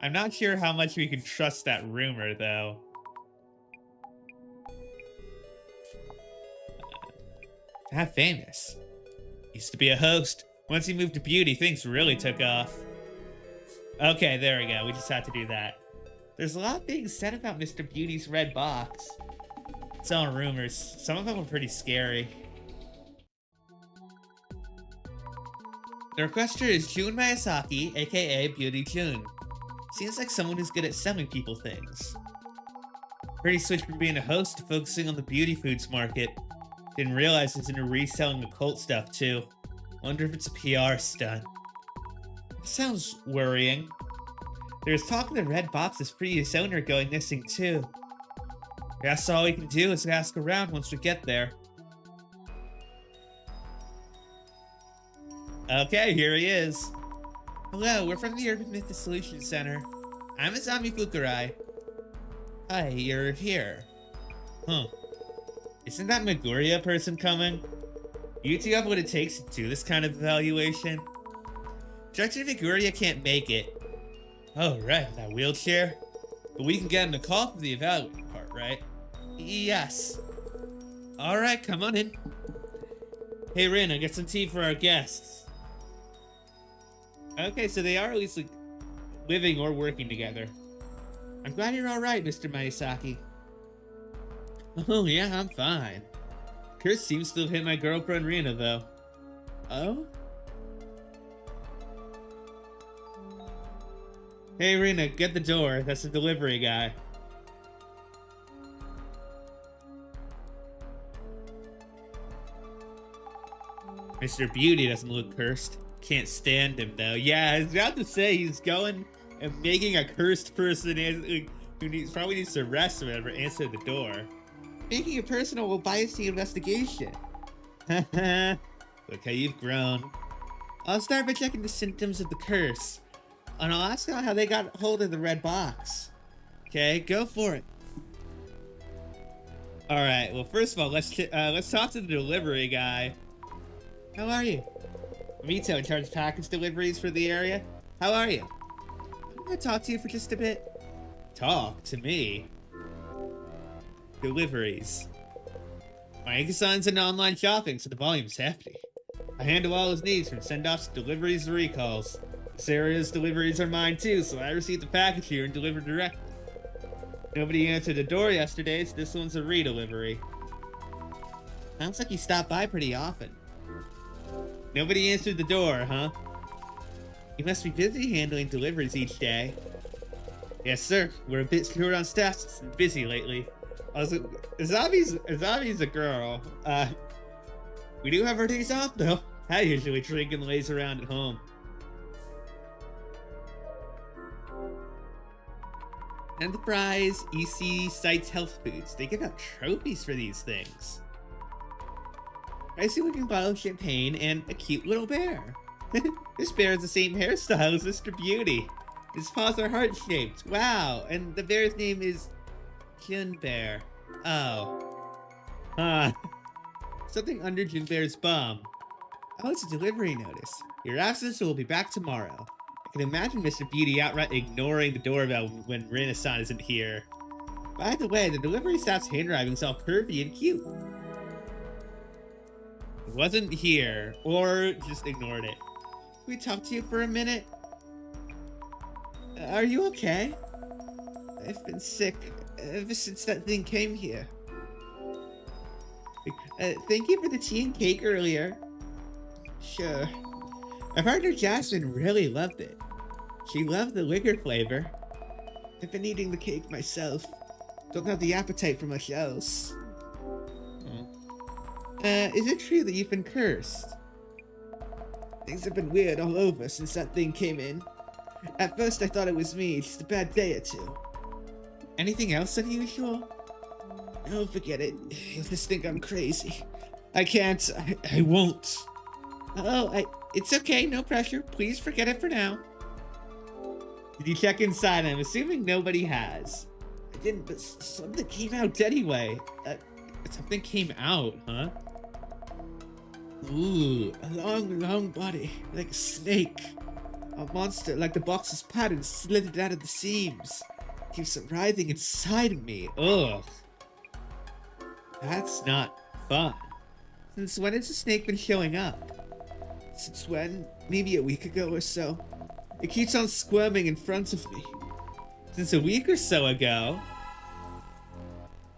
I'm not sure how much we can trust that rumor, though. That famous. Used to be a host. Once he moved to Beauty, things really took off. Okay, there we go. We just had to do that. There's a lot being said about Mr. Beauty's red box. It's all rumors. Some of them are pretty scary. The requester is Jun Miyazaki, aka Beauty Jun. Seems like someone who's good at selling people things. Heard he switched from being a host to focusing on the beauty foods market. Didn't realize he's into reselling occult stuff too. Wonder if it's a PR stunt. Sounds worrying. There's talk of the red box's previous owner going missing too. Guess all we can do is ask around once we get there. Okay, here he is. Hello, we're from the MYTH Dissolution Center. I'm Azami Fukurai. Hi, you're here. Huh. Isn't that Megure person coming? You two have what it takes to do this kind of evaluation? Director Megure can't make it. Oh, right, that wheelchair. But we can get him to call for the evaluating part, right? Yes. Alright, come on in. Hey, Rina, get some tea for our guests. Okay, so they are at least like, living or working together. I'm glad you're alright, Mr. Miyazaki. Oh, yeah, I'm fine. Chris seems to have hit my girlfriend Rina, though. Oh? Hey, Rina, get the door. That's the delivery guy. Mr. Beauty doesn't look cursed. Can't stand him, though. Yeah, I was about to say, he's going and making a cursed person who probably needs to rest or whatever answer the door. Making a person will bias the investigation. Look how you've grown. I'll start by checking the symptoms of the curse. And I'll ask how they got hold of the red box. Okay, go for it. Alright, well first of all, let's talk to the delivery guy. How are you? Mito, in charge of package deliveries for the area. How are you? I'm gonna talk to you for just a bit. Talk to me? Deliveries. My Inkasan's in online shopping, so the volume's hefty. I handle all his needs from send-offs to deliveries to recalls. This area's deliveries are mine too, so I receive the package here and deliver directly. Nobody answered the door yesterday, so this one's a re-delivery. Sounds like you stop by pretty often. Nobody answered the door, huh? You must be busy handling deliveries each day. Yes, sir. We're a bit short on staff and busy lately. Azabi's a girl. We do have our days off, though. I usually drink and laze around at home. Enterprise EC Sites Health Foods. They give out trophies for these things. Pricey looking bottle of champagne and a cute little bear. This bear has the same hairstyle as Mr. Beauty. His paws are heart-shaped. Wow, and the bear's name is Jin Bear. Oh. Something under Jin Bear's bum. Oh, it's a delivery notice. Your absence will be back tomorrow. I can imagine Mr. Beauty outright ignoring the doorbell when Renaissance isn't here. By the way, the delivery staff's handwriting's all curvy and cute. It wasn't here, or just ignored it. Can we talk to you for a minute? Are you okay? I've been sick ever since that thing came here. Thank you for the tea and cake earlier. Sure. My partner Jasmine really loved it. She loved the liquor flavor. I've been eating the cake myself. Don't have the appetite for much else. Is it true that you've been cursed? Things have been weird all over since that thing came in. At first I thought it was me, just a bad day or two. Anything else unusual? Oh, forget it. You'll just think I'm crazy. I can't. I won't. Oh, it's okay, no pressure. Please forget it for now. Did you check inside? I'm assuming nobody has. I didn't, but something came out anyway. Something came out, huh? Ooh, a long body, like a snake. A monster like the box's pattern slithered out of the seams. Keeps writhing inside of me. Ugh. That's not fun. Since when has the snake been showing up? Since when? Maybe a week ago or so. It keeps on squirming in front of me. Since a week or so ago.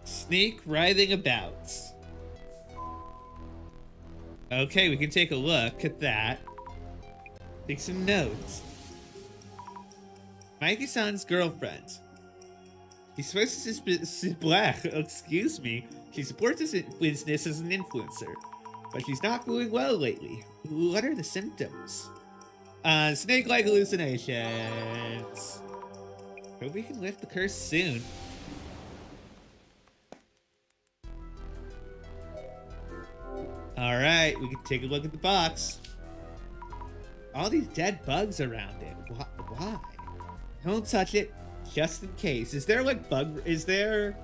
Snake writhing about. Okay, we can take a look at that. Take some notes. Mikey-san's girlfriend. She supports his black. Excuse me. She supports his business as an influencer, but she's not doing well lately. What are the symptoms? Snake-like hallucinations. Hope we can lift the curse soon. All right, we can take a look at the box. All these dead bugs around it. Why? Don't touch it, just in case. Is there like is there...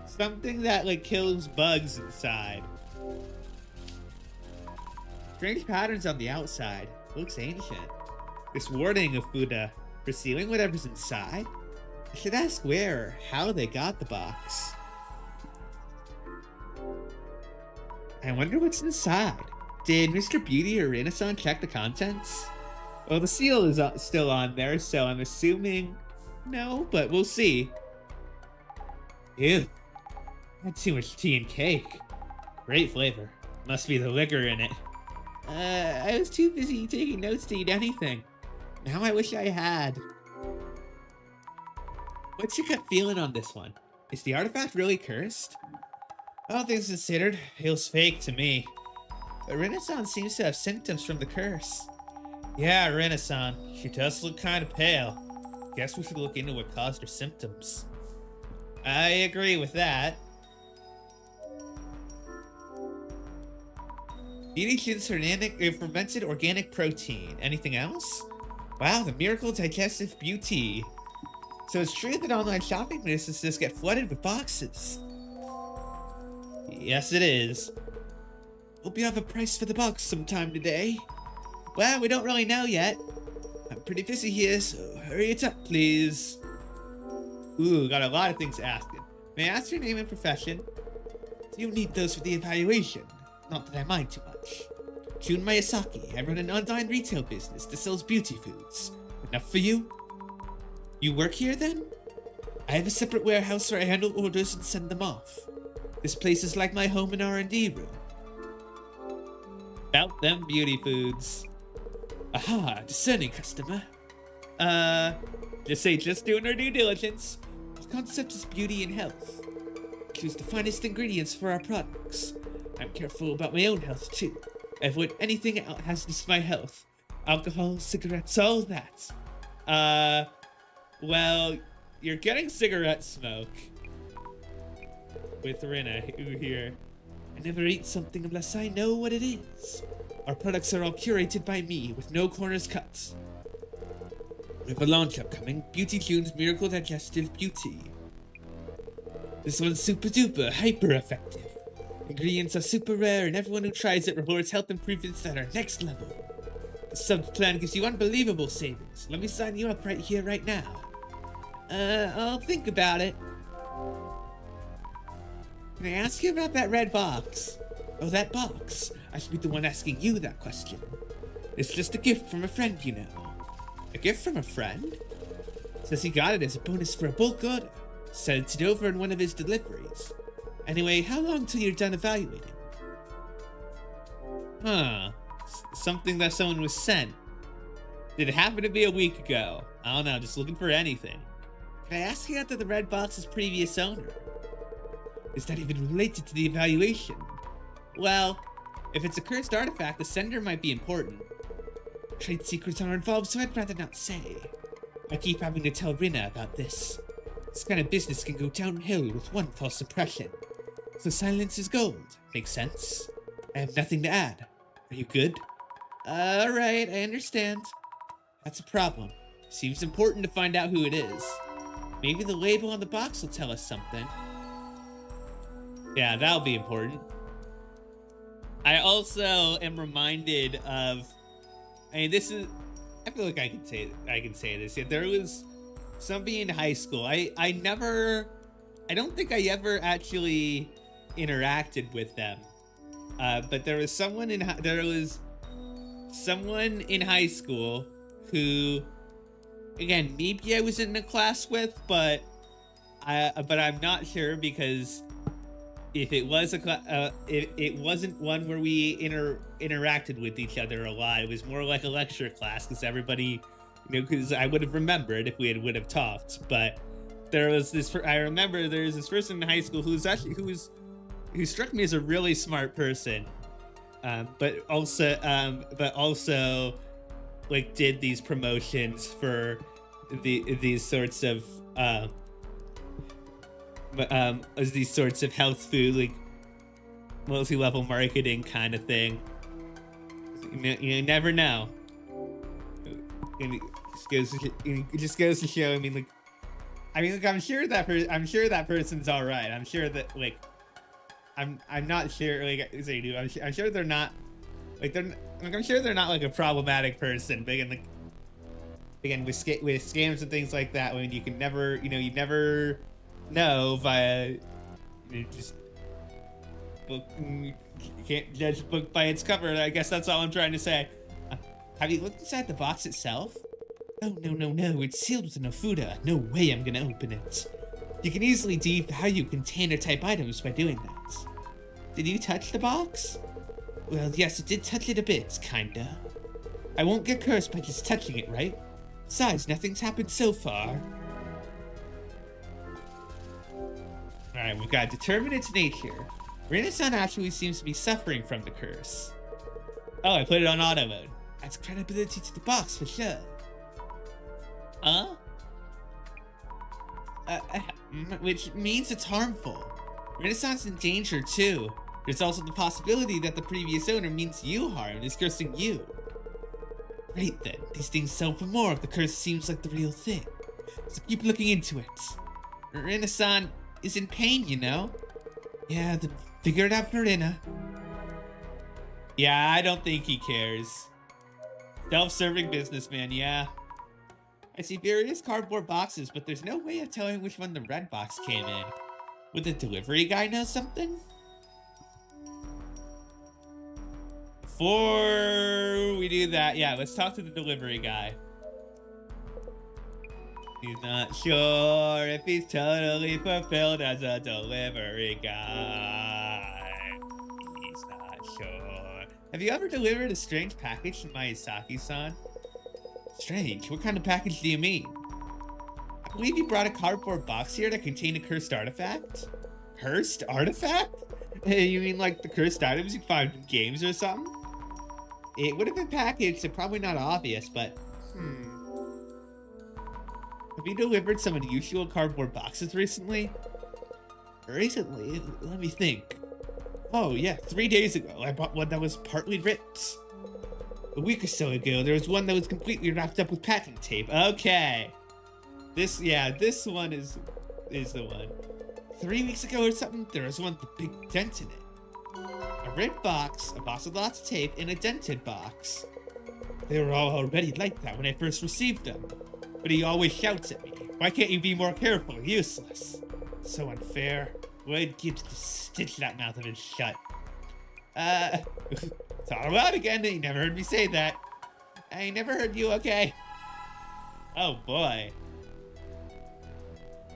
something that like kills bugs inside. Strange patterns on the outside. Looks ancient. This warning of Buddha for sealing whatever's inside. I should ask where or how they got the box. I wonder what's inside. Did Mr. Beauty or Renaissance check the contents? Well, the seal is still on there, so I'm assuming no, but we'll see. Ew. That's too much tea and cake. Great flavor. Must be the liquor in it. I was too busy taking notes to eat anything. Now I wish I had. What's your gut feeling on this one? Is the artifact really cursed? All things considered, feels fake to me. But Renaissance seems to have symptoms from the curse. Yeah, Renaissance. She does look kind of pale. Guess we should look into what caused her symptoms. I agree with that. Eating fermented organic protein. Anything else? Wow, the miracle digestive beauty. So it's true that online shopping businesses get flooded with boxes. Yes, it is. Hope you have a price for the box sometime today. Well, we don't really know yet. I'm pretty busy here, so hurry it up, please. Ooh, got a lot of things asking. May I ask your name and profession? You need those for the evaluation. Not that I mind too much. Jun Miyazaki. I run an online retail business that sells beauty foods. Enough for you? You work here then? I have a separate warehouse where I handle orders and send them off. This place is like my home and R&D room. About them beauty foods. Aha, discerning customer. Just doing our due diligence. Our concept is beauty and health. Choose the finest ingredients for our products. I'm careful about my own health too. I avoid anything hazardous to my health. Alcohol, cigarettes, all that. Well, you're getting cigarette smoke. With Rina, here. I never eat something unless I know what it is. Our products are all curated by me, with no corners cut. We have a launch upcoming, Beauty June's Miracle Digestive Beauty. This one's super duper, hyper effective. Ingredients are super rare and everyone who tries it reports health improvements that are next level. The sub plan gives you unbelievable savings. Let me sign you up right here, right now. I'll think about it. Can I ask you about that red box? Oh, that box. I should be the one asking you that question. It's just a gift from a friend, you know. A gift from a friend? Says he got it as a bonus for a bulk order. Sent it over in one of his deliveries. Anyway, how long till you're done evaluating? Huh. Something that someone was sent. Did it happen to be a week ago? I don't know, just looking for anything. Can I ask you after the red box's previous owner? Is that even related to the evaluation? Well, if it's a cursed artifact, the sender might be important. Trade secrets are involved, so I'd rather not say. I keep having to tell Rina about this. This kind of business can go downhill with one false impression. So silence is gold. Makes sense? I have nothing to add. Are you good? Alright, I understand. That's a problem. Seems important to find out who it is. Maybe the label on the box will tell us something. Yeah, that'll be important. I also am reminded of... I mean, this is... I feel like I can say this. Yeah, there was somebody in high school. I don't think I ever actually interacted with them. But there was someone in high school who, again, maybe I was in a class with, but I'm not sure, because if it was it wasn't one where we interacted with each other a lot. It was more like a lecture class, because everybody, because I would have remembered if we would have talked. But there was this. I remember there was this person in high school who struck me as a really smart person, but also like did these promotions for these sorts of health food, like multi-level marketing kind of thing. You never know. And it just goes to show. I'm sure that person's all right. I'm sure that I'm not sure. I'm sure they're not. I'm sure they're not like a problematic person. But again, with scams and things like that, when you can never, you never know via just book. You can't judge a book by its cover. I guess that's all I'm trying to say. Have you looked inside the box itself? Oh, no. It's sealed with an Ofuda. No way I'm gonna open it. You can easily devalue container-type items by doing that. Did you touch the box? Well, yes, it did touch it a bit, kinda. I won't get cursed by just touching it, right? Besides, nothing's happened so far. Alright, we've got determine its nature. Rina-san actually seems to be suffering from the curse. Oh, I put it on auto mode. Adds credibility to the box for sure. Huh? Which means it's harmful. Rina-san's in danger too. There's also the possibility that the previous owner means you harm and is cursing you. Great then, these things sell for more if the curse seems like the real thing. So keep looking into it. Rina-san is in pain, you know? Yeah, then figure it out for Rina. Yeah, I don't think he cares. Self-serving businessman, yeah. I see various cardboard boxes, but there's no way of telling which one the red box came in. Would the delivery guy know something? Before we do that, yeah, let's talk to the delivery guy. He's not sure if he's totally fulfilled as a delivery guy. He's not sure Have you ever delivered a strange package to Miyazaki-san? Strange? What kind of package do you mean? I believe you brought a cardboard box here that contained a cursed artifact? Cursed artifact? You mean like the cursed items you find in games or something? It would have been packaged, so probably not obvious, but... Have you delivered some unusual cardboard boxes recently? Recently? Let me think. Oh yeah, 3 days ago, I bought one that was partly ripped. A week or so ago, there was one that was completely wrapped up with packing tape. Okay. This one is the one. 3 weeks ago or something, there was one with a big dent in it. A red box, a box with lots of tape, and a dented box. They were all already like that when I first received them. But he always shouts at me. Why can't you be more careful? Useless. So unfair. Lloyd keeps to stitch that mouth of his shut. It's all out again. He never heard me say that. I never heard you, okay? Oh boy.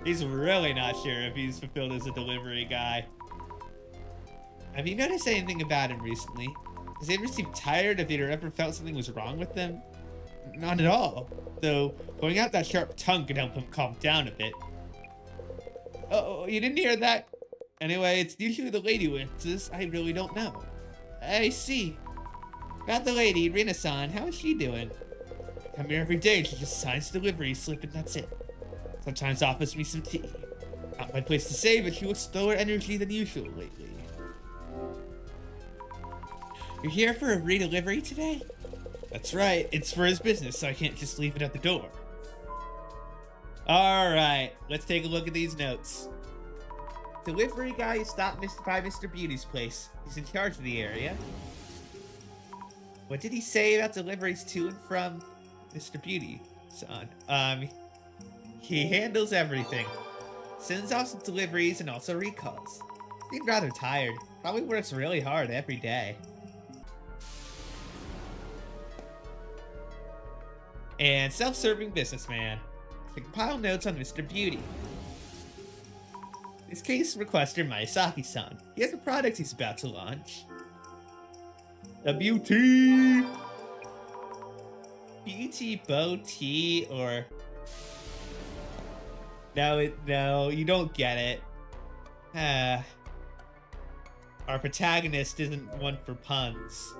He's really not sure if he's fulfilled as a delivery guy. Have you noticed anything about him recently? Does he ever seem tired if he ever felt something was wrong with him? Not at all. Though, pulling out that sharp tongue could help him calm down a bit. Oh, you didn't hear that? Anyway, it's usually the lady who answers. I really don't know. I see. About the lady, Rina-san, how is she doing? I come here every day. She just signs delivery slip and that's it. Sometimes offers me some tea. Not my place to say, but she looks slower energy than usual lately. You're here for a redelivery today? That's right. It's for his business, so I can't just leave it at the door. Alright, let's take a look at these notes. Delivery guy stopped by Mr. Beauty's place. He's in charge of the area. What did he say about deliveries to and from Mr. Beauty, son? He handles everything. Sends off some deliveries and also recalls. Seems rather tired. Probably works really hard every day. And self-serving businessman. To compile notes on Mr. Beauty. This case requester Miyazaki-san. He has a product he's about to launch. The beauty! Beauty bow tea or... No, you don't get it. Our protagonist isn't one for puns.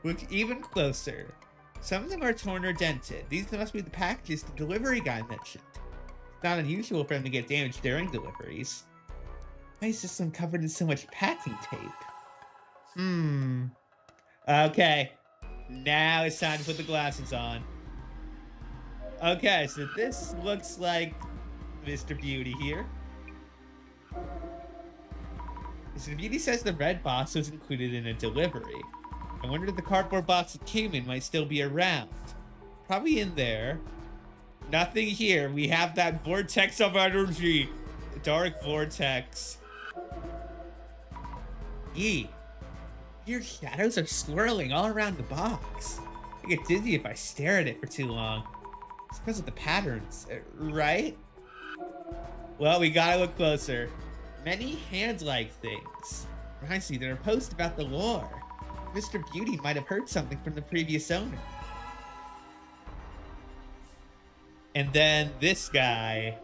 Look even closer. Some of them are torn or dented. These must be the packages the delivery guy mentioned. It's not unusual for them to get damaged during deliveries. Why is this one covered in so much packing tape? Okay. Now it's time to put the glasses on. Okay, so this looks like Mr. Beauty here. Mr. Beauty says the red box was included in a delivery. I wonder if the cardboard box it came in might still be around. Probably in there. Nothing here. We have that vortex of energy. The dark vortex. Eee. Your shadows are swirling all around the box. I get dizzy if I stare at it for too long. It's because of the patterns, right? Well, we gotta look closer. Many hand-like things. Reminds me, there are posts about the lore. Mr. Beauty might have heard something from the previous owner. And then this guy.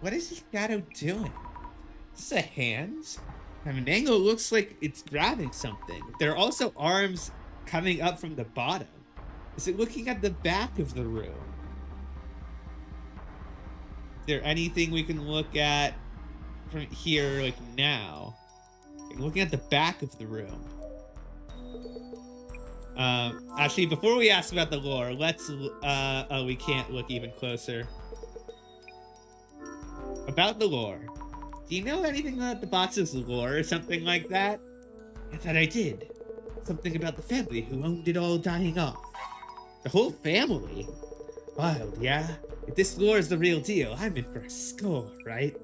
What is this shadow doing? Is this a hand? From an angle, it looks like it's grabbing something. There are also arms coming up from the bottom. Is it looking at the back of the room? Is there anything we can look at from here, like now? Like looking at the back of the room. Actually, before we ask about the lore, let's, oh, we can't look even closer. About the lore. Do you know anything about the box's lore or something like that? I thought I did. Something about the family who owned it all dying off. The whole family? Wild, yeah? If this lore is the real deal, I'm in for a score, right?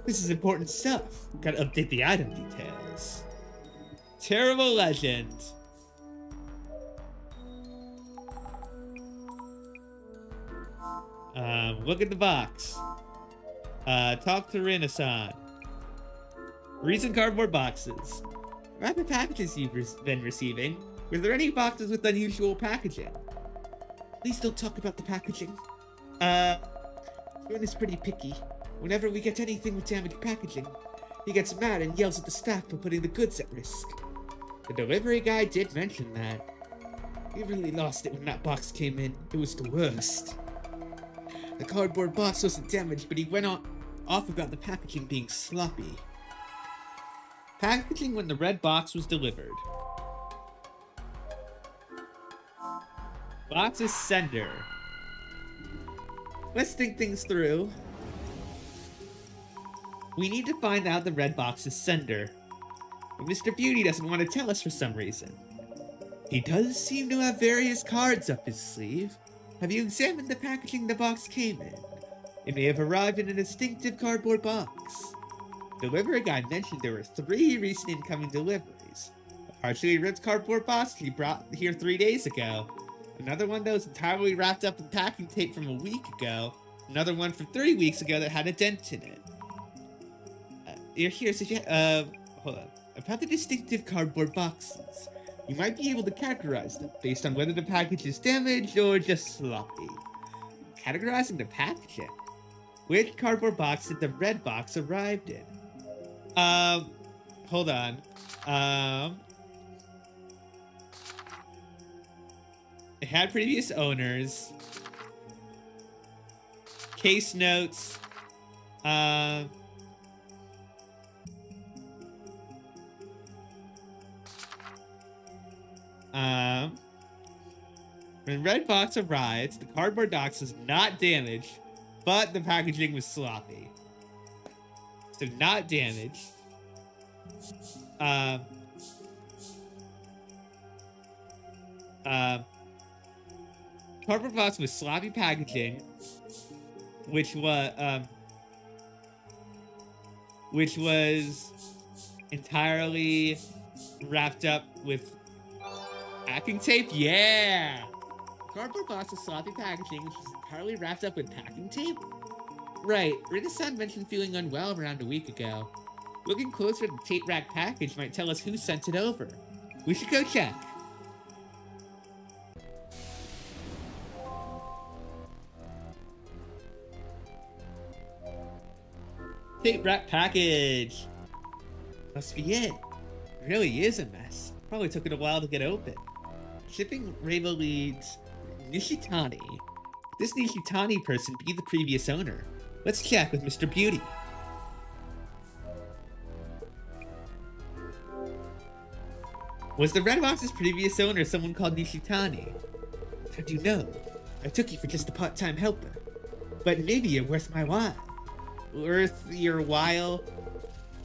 This is important stuff. Gotta update the item details. Terrible legend. Look at the box. Talk to Rina-san. Recent cardboard boxes. About the packages you've been receiving, were there any boxes with unusual packaging? Please don't talk about the packaging. Ron is pretty picky. Whenever we get anything with damaged packaging, he gets mad and yells at the staff for putting the goods at risk. The delivery guy did mention that. He really lost it when that box came in. It was the worst. The cardboard box wasn't damaged, but he went off about the packaging being sloppy. Packaging when the red box was delivered. Box's sender. Let's think things through. We need to find out the red box's sender. But Mr. Beauty doesn't want to tell us for some reason. He does seem to have various cards up his sleeve. Have you examined the packaging the box came in? It may have arrived in a distinctive cardboard box. Delivery guy mentioned there were 3 recent incoming deliveries. A partially ripped cardboard box he brought here 3 days ago. Another one that was entirely wrapped up in packing tape from a week ago. Another one from 3 weeks ago that had a dent in it. Hold on. About the distinctive cardboard boxes. You might be able to categorize them based on whether the package is damaged or just sloppy. Categorizing the packaging? Which cardboard box did the red box arrived in? Hold on. It had previous owners. Case notes. When red box arrived, the cardboard box was not damaged, but the packaging was sloppy. So not damaged. Cardboard box with sloppy packaging, which was entirely wrapped up with packing tape. Yeah. Cardboard box with sloppy packaging, which was entirely wrapped up with packing tape. Right. Rina-san mentioned feeling unwell around a week ago. Looking closer at the tape rack package might tell us who sent it over. We should go check. Tape rack package. Must be it. It really is a mess. Probably took it a while to get open. Shipping label leads Nishitani. This Nishitani person be the previous owner. Let's check with Mr. Beauty. Was the red box's previous owner someone called Nishitani? How do you know? I took you for just a part-time helper. But maybe you're worth my while. Worth your while?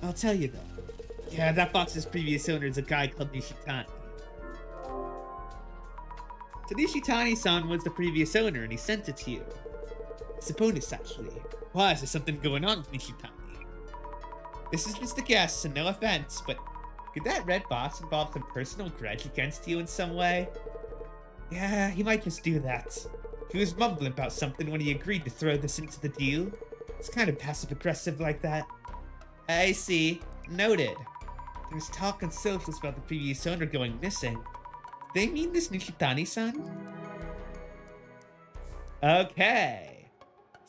I'll tell you though. Yeah, that box's previous owner is a guy called Nishitani. So Nishitani-san was the previous owner and he sent it to you. It's a bonus, actually. Why, is there something going on with Nishitani? This is just a guess, and no offense, but could that red box involve some personal grudge against you in some way? Yeah, he might just do that. He was mumbling about something when he agreed to throw this into the deal. It's kind of passive-aggressive like that. I see. Noted. There was talk on socials about the previous owner going missing. They mean this Nishitani-san? Okay.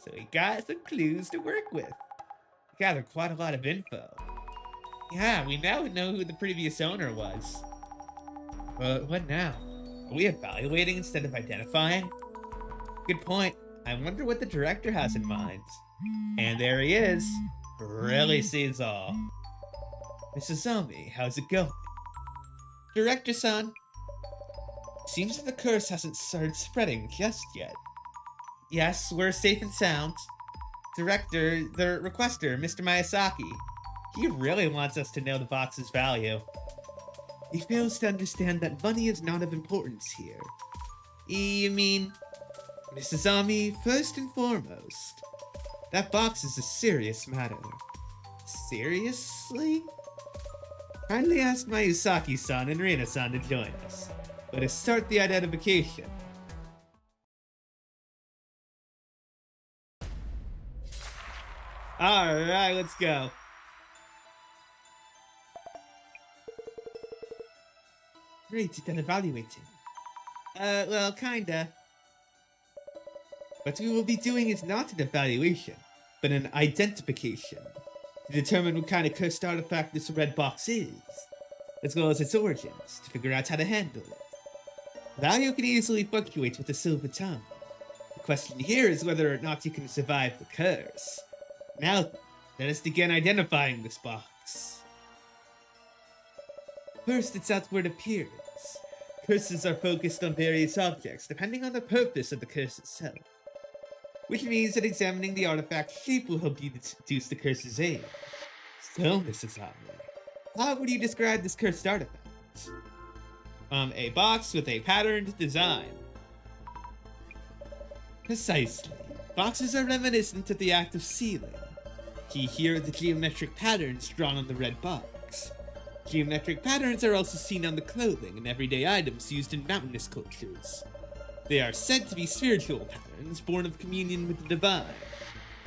So we got some clues to work with. We gathered quite a lot of info. Yeah, we now know who the previous owner was. What now? Are we evaluating instead of identifying? Good point. I wonder what the director has in mind. And there he is. Really sees all. Mrs. Zombie, how's it going? Director-san. Seems that the curse hasn't started spreading just yet. Yes, we're safe and sound. Director, the requester, Mr. Miyazaki. He really wants us to know the box's value. He fails to understand that money is not of importance here. You mean? Mrs. Zombie, first and foremost, that box is a serious matter. Seriously? Kindly ask Miyazaki-san and Rina-san to join us. Let us start the identification. Alright, let's go. great at evaluating. Well, kinda. What we will be doing is not an evaluation, but an identification, to determine what kind of cursed artifact this red box is, as well as its origins, to figure out how to handle it. Value can easily fluctuate with the silver tongue. The question here is whether or not you can survive the curse. Now, let us begin identifying this box. First, its outward appearance. Curses are focused on various objects, depending on the purpose of the curse itself. Which means that examining the artifact's shape will help you deduce the curse's aim. So, Mrs. Omni, how would you describe this cursed artifact? A box with a patterned design. Precisely. Boxes are reminiscent of the act of sealing. Key here are the geometric patterns drawn on the red box. Geometric patterns are also seen on the clothing and everyday items used in mountainous cultures. They are said to be spiritual patterns born of communion with the divine.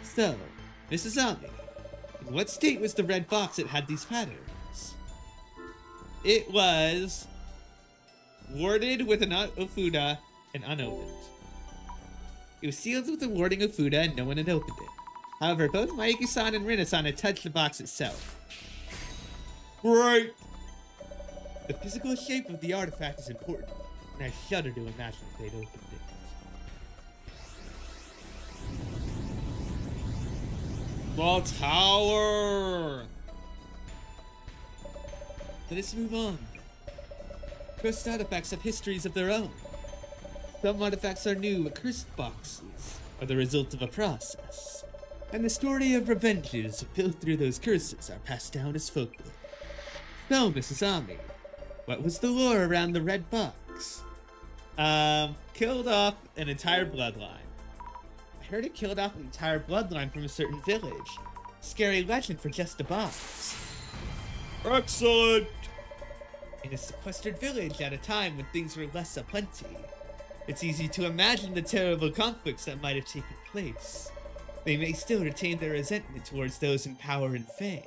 So, Mrs. Ami, in what state was the red box that had these patterns? It was warded with an Ofuda and unopened. It was sealed with a warding Ofuda and no one had opened it. However, both Mayuki-san and Rina-san had touched the box itself. Right! The physical shape of the artifact is important, and I shudder to imagine if they'd opened it. The tower! Let us move on. Cursed artifacts have histories of their own. Some artifacts are new, but cursed boxes are the result of a process. And the story of revenges built through those curses are passed down as folklore. So, Mrs. Ami, what was the lore around the red box? Killed off an entire bloodline. I heard it killed off an entire bloodline from a certain village. Scary legend for just a box. Excellent! In a sequestered village at a time when things were less aplenty, it's easy to imagine the terrible conflicts that might have taken place. They may still retain their resentment towards those in power and fame.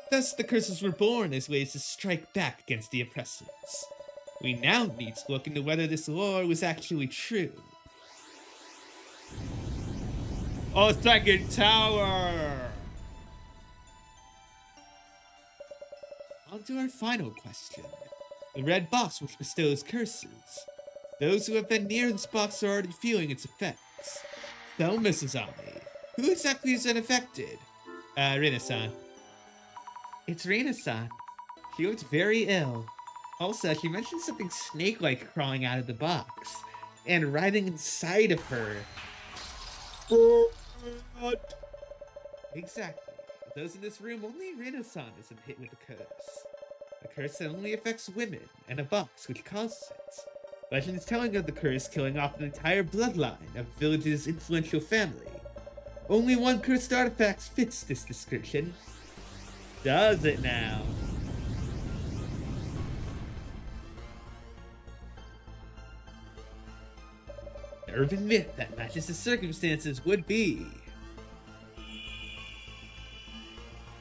Thus, the curses were born as ways to strike back against the oppressors. We now need to look into whether this lore was actually true. A second tower! On to our final question. The red box which bestows curses. Those who have been near this box are already feeling its effects. So, Mrs. Ami, who exactly is unaffected? Rina-san. It's Rina-san. She looks very ill. Also, she mentioned something snake-like crawling out of the box and writhing inside of her. What? Exactly. With those in this room, only Rina-san isn't hit with the curse. A curse that only affects women, and a box which causes it. Legends telling of the curse killing off an entire bloodline of the village's influential family. Only one cursed artifact fits this description. Does it now? The urban myth that matches the circumstances would be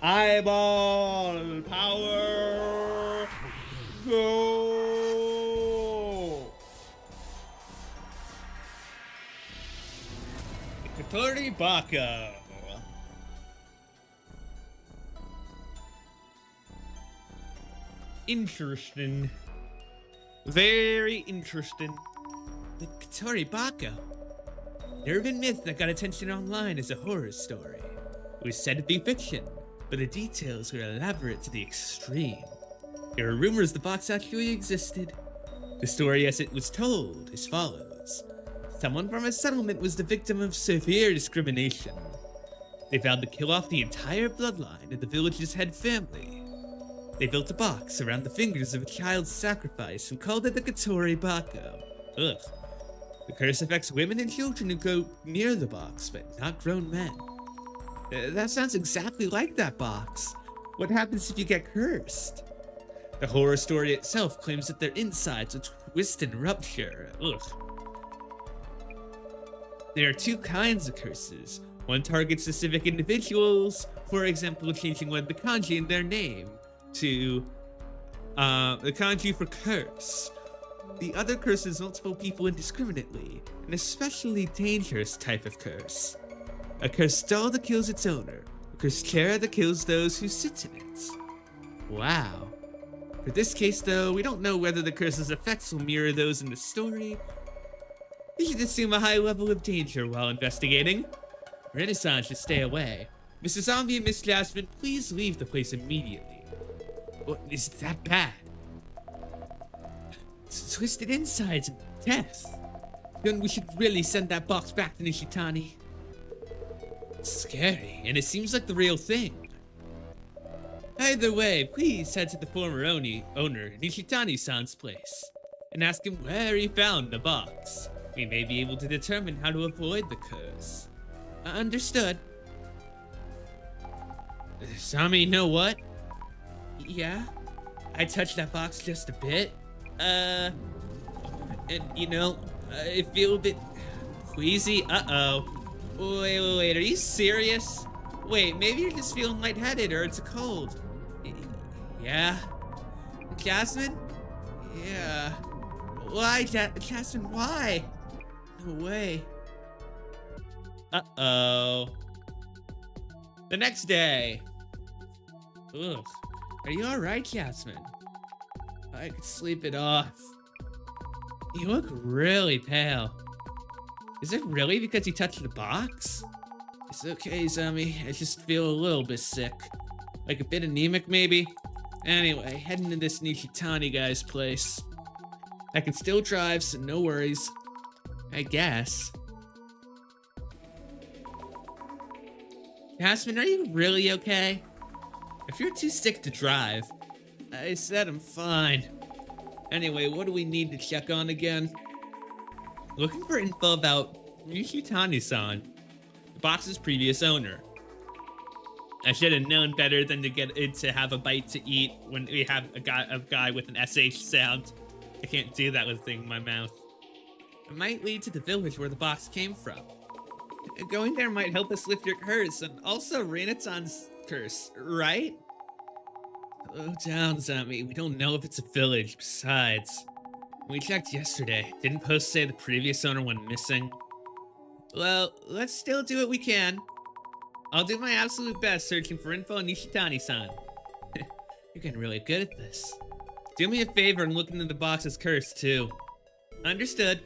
eyeball power go. Katori Bako. Interesting. Very interesting. The Katori Bako. An urban myth that got attention online as a horror story. It was said to be fiction, but the details were elaborate to the extreme. There were rumors the box actually existed. The story as it was told is follows. Someone from a settlement was the victim of severe discrimination. They vowed to kill off the entire bloodline of the village's head family. They built a box around the fingers of a child's sacrifice and called it the Katori Bako. Ugh. The curse affects women and children who go near the box, but not grown men. That sounds exactly like that box. What happens if you get cursed? The horror story itself claims that their insides will twist and rupture. Ugh. There are two kinds of curses. One targets specific individuals, for example, changing one of the kanji in their name to The kanji for curse. The other curses multiple people indiscriminately, an especially dangerous type of curse. A cursed doll that kills its owner. A cursed chair that kills those who sit in it. Wow. For this case, though, we don't know whether the curse's effects will mirror those in the story. We should assume a high level of danger while investigating. Renaissance should stay away. Mr. Zombie and Miss Jasmine, please leave the place immediately. What is that bad? Twisted insides and death. Then we should really send that box back to Nishitani. It's scary, and it seems like the real thing. Either way, please head to the former owner, Nishitani-san's place, and ask him where he found the box. We may be able to determine how to avoid the curse. Understood. Sami, you know what? Yeah? I touched that box just a bit. And you know, I feel a bit queasy. Uh-oh. Wait, are you serious? Wait, maybe you're just feeling lightheaded or it's a cold. Yeah? Jasmine? Yeah. Why, Jasmine, why? No way. Uh-oh. The next day. Ugh. Are you alright, Jasmine? I could sleep it off. You look really pale. Is it really because you touched the box? It's okay, Zami. I just feel a little bit sick. Like a bit anemic, maybe? Anyway, heading to this Nishitani guy's place. I can still drive, so no worries. I guess. Jasmine, are you really okay? If you're too sick to drive, I said I'm fine. Anyway, what do we need to check on again? Looking for info about Nishitani-san, the box's previous owner. I should have known better than to get it to have a bite to eat when we have a guy with an SH sound. I can't do that with a thing in my mouth. It might lead to the village where the box came from. Going there might help us lift your curse, and also Renaissance curse, right? Slow down, Zami. We don't know if it's a village. Besides, we checked yesterday. Didn't post say the previous owner went missing? Well, let's still do what we can. I'll do my absolute best searching for info on Nishitani-san. You're getting really good at this. Do me a favor and look into the box's curse, too. Understood.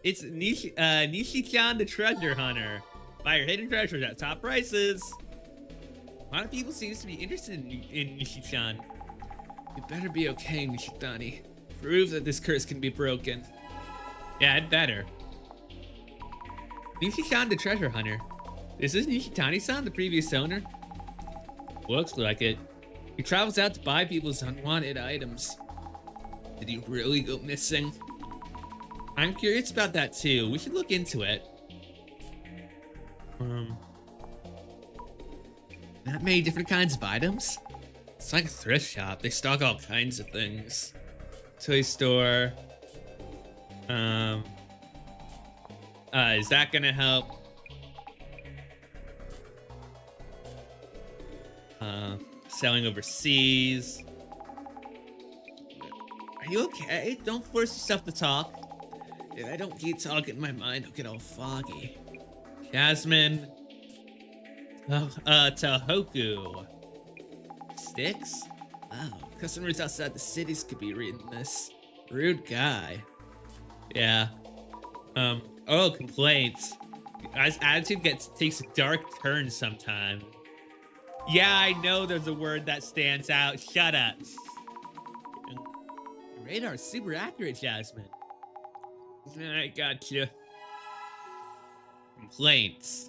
It's Nishi-chan the Treasure Hunter. Buy your hidden treasures at top prices. A lot of people seem to be interested in Nishi-chan. You better be okay, Nishitani. Prove that this curse can be broken. Yeah, it better. Nishi-chan the Treasure Hunter. Is this Nishitani-san, the previous owner? Looks like it. He travels out to buy people's unwanted items. Did he really go missing? I'm curious about that too. We should look into it. That many different kinds of items? It's like a thrift shop. They stock all kinds of things. Toy store. Is that gonna help? Selling overseas. Are you okay? Don't force yourself to talk. If I don't keep talking, my mind will get all foggy. Jasmine. Oh, Tohoku. Sticks? Wow, customers outside the cities could be reading this. Rude guy. Yeah. Oh, complaints. His attitude takes a dark turn sometime. Yeah, I know there's a word that stands out. Shut up. Your radar's super accurate, Jasmine. I gotcha. Complaints.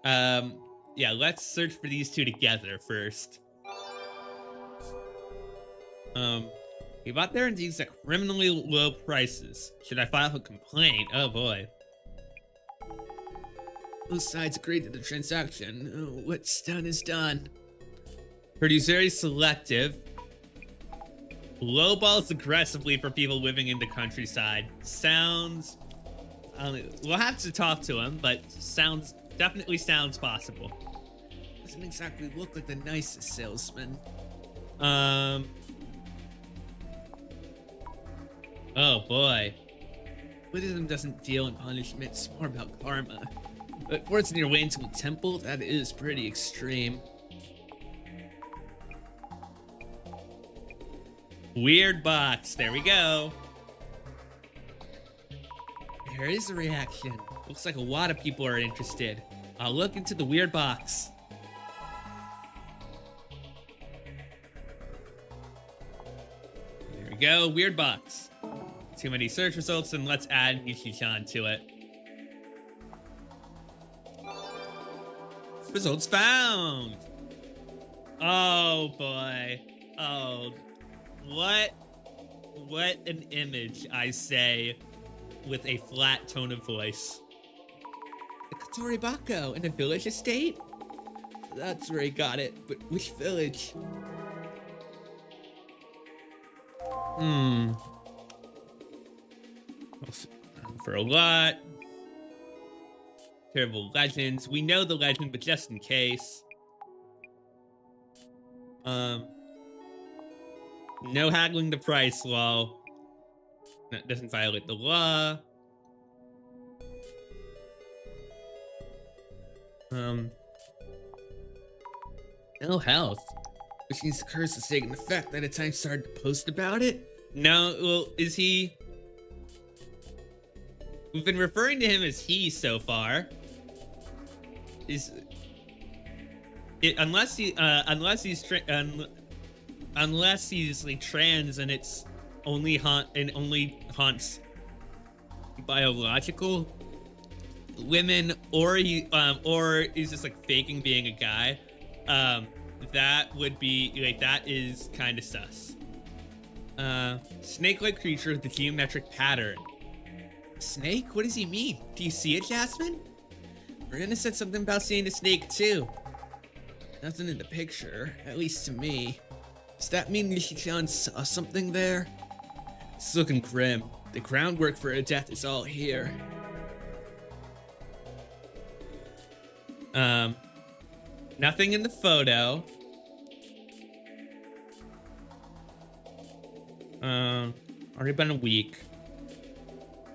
Yeah, let's search for these two together first. He bought their antiques at criminally low prices. Should I file a complaint? Oh boy. Both sides agreed to the transaction. What's done is done. Heard he's very selective. Lowballs aggressively for people living in the countryside. Sounds... we'll have to talk to him, but definitely sounds possible. doesn't exactly look like the nicest salesman. Oh boy. Buddhism doesn't deal in punishment, it's more about karma. But forcing your way into a temple, that is pretty extreme. Weird box. There we go. There is a reaction. Looks like a lot of people are interested. I'll look into the weird box. There we go. Weird box. Too many search results, and let's add Nishi-chan to it. Results found. Oh boy. Oh, what an image, I say, with a flat tone of voice. The Kotoribako in a village estate? That's where he got it, but which village? For a lot. Terrible legends. We know the legend, but just in case. No haggling the price law. That doesn't violate the law. Ill health. Which means the curse has taken effect by the time he started to post about it? No, well, is he... We've been referring to him as he so far. Is... unless he's like trans and it's only haunts biological women, or he's just like faking being a guy. That would be like, that is kind of sus. Snake-like creature with the geometric pattern. Snake? What does he mean? Do you see it, Jasmine? Miranda said something about seeing a snake too. Nothing in the picture, at least to me. Does that mean Nishi-chan saw something there? It's looking grim. The groundwork for her death is all here. Nothing in the photo. Already been a week.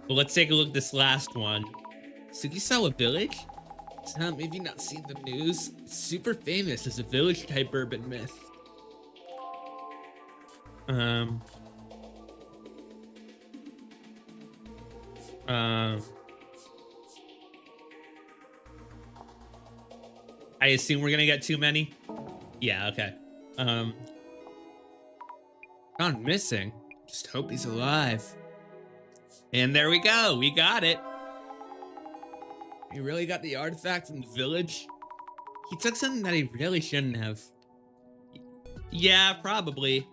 But let's take a look at this last one. Sugisawa Village? Tom, have you not seen the news? It's super famous as a village-type urban myth. I assume we're gonna get too many? Yeah, okay. Gone missing. Just hope he's alive. And there we go, we got it. He really got the artifact from the village? He took something that he really shouldn't have. Yeah, probably.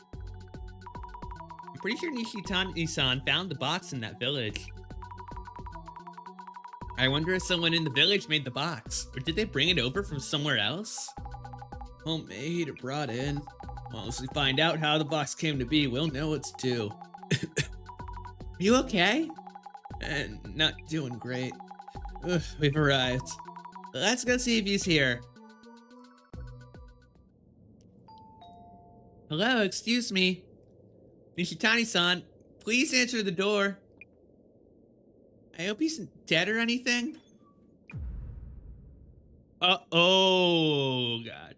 I'm pretty sure Nishitani-san found the box in that village. I wonder if someone in the village made the box, or did they bring it over from somewhere else? Homemade or brought in. Once we find out how the box came to be, we'll know what to do. You okay? And not doing great. Ugh, we've arrived. Let's go see if he's here. Hello, excuse me. Nishitani-san, please answer the door. I hope he's dead or anything. Oh, God.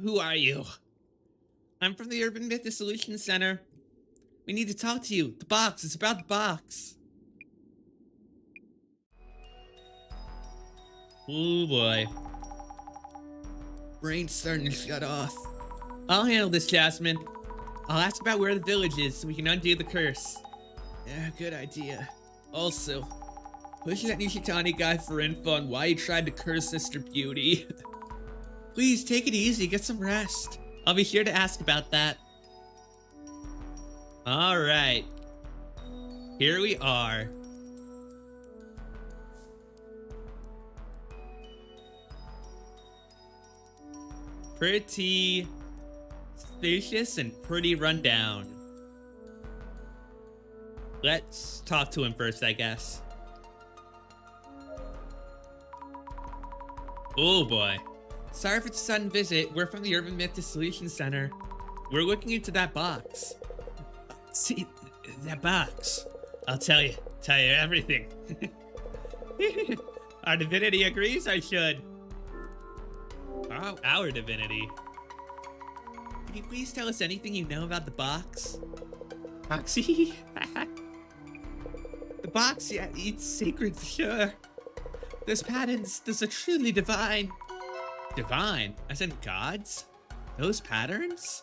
Who are you? I'm from the Urban MYTH Dissolution Center. We need to talk to you. The box. It's about the box. Oh, boy. Brain's starting to shut off. I'll handle this, Jasmine. I'll ask about where the village is so we can undo the curse. Yeah, good idea. Also, pushing that Nishitani guy for info on why he tried to curse Sister Beauty. Please, take it easy. Get some rest. I'll be sure to ask about that. All right. Here we are. Pretty spacious and pretty rundown. Let's talk to him first, I guess. Oh boy. Sorry for the sudden visit. We're from the MYTH Dissolution Center. We're looking into that box. See, that box. I'll tell you everything. Our divinity agrees I should. Our divinity. Can you please tell us anything you know about the box? Foxy? The box, yeah, it's sacred for sure. Those patterns, those are truly divine. Divine? As in gods? Those patterns?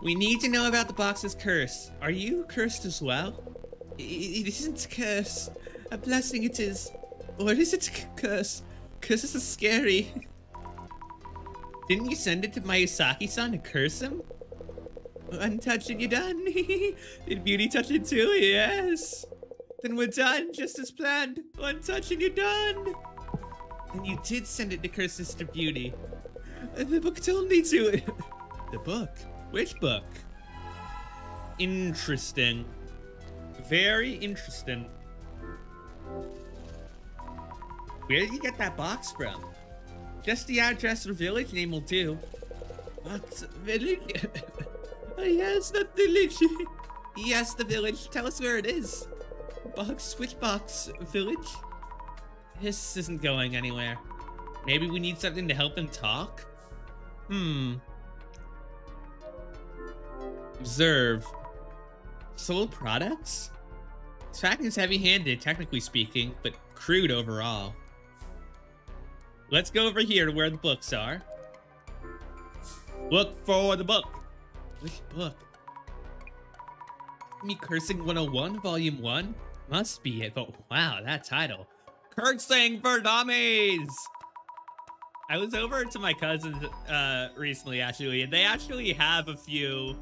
We need to know about the box's curse. Are you cursed as well? It isn't a curse. A blessing it is. Or is it a curse? Curses are scary. Didn't you send it to Mochizuki-san to curse him? Untouched and you're done. Did Beauty touch it too? Yes. Then we're done, just as planned. Untouched and you're done. And you did send it to curse Sister Beauty. The book told me to. The book? Which book? Interesting. Very interesting. Where did you get that box from? Just the address or village name will do. Box village? Yes, the village. Yes, the village. Tell us where it is. Box, which box? Village? This isn't going anywhere. Maybe we need something to help him talk? Observe. Sold products? Tracking is heavy-handed, technically speaking, but crude overall. Let's go over here to where the books are. Look for the book. Which book? Me Cursing 101, Volume 1? Must be it, but wow, that title. Cursing for Dummies! I was over to my cousin's recently, actually, and they actually have a few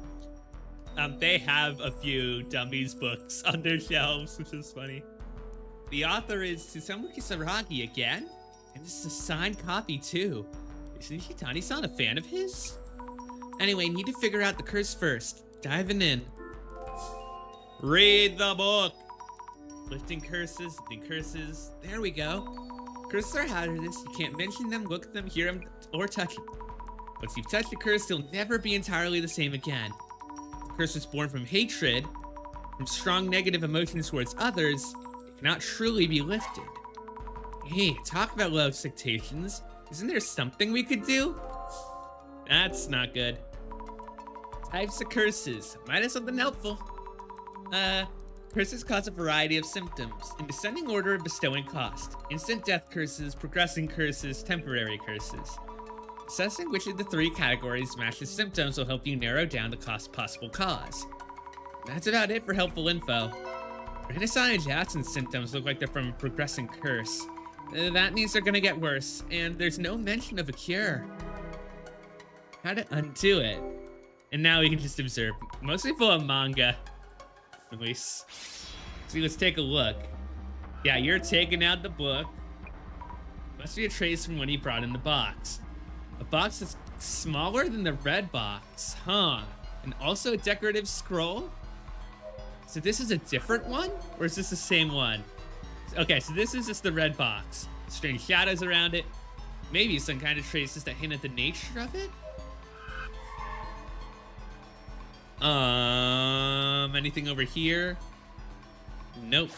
Dummies books on their shelves, which is funny. The author is Susamu Kisaragi again, and this is a signed copy too. Isn't Hitani-san a fan of his? Anyway, need to figure out the curse first. Diving in. Read the book. Lifting curses. There we go. Curses are hazardous. You can't mention them, look at them, hear them, or touch them. Once you've touched a curse, you'll never be entirely the same again. The curse is born from hatred, from strong negative emotions towards others. It cannot truly be lifted. Hey, talk about low expectations. Isn't there something we could do? That's not good. Types of curses. Might have something helpful. Curses cause a variety of symptoms, in descending order of bestowing cost. Instant death curses, progressing curses, temporary curses. Assessing which of the three categories matches symptoms will help you narrow down the possible cause. That's about it for helpful info. Renaissance and Jackson's symptoms look like they're from a progressing curse. That means they're gonna get worse, and there's no mention of a cure. How to undo it? And now we can just observe. Mostly full of manga. At least. See, let's take a look. Yeah, you're taking out the book. Must be a trace from when he brought in the box. A box that's smaller than the red box, huh? And also a decorative scroll? So this is a different one? Or is this the same one? Okay, so this is just the red box. Strange shadows around it. Maybe some kind of traces that hint at the nature of it? Anything over here? Nope.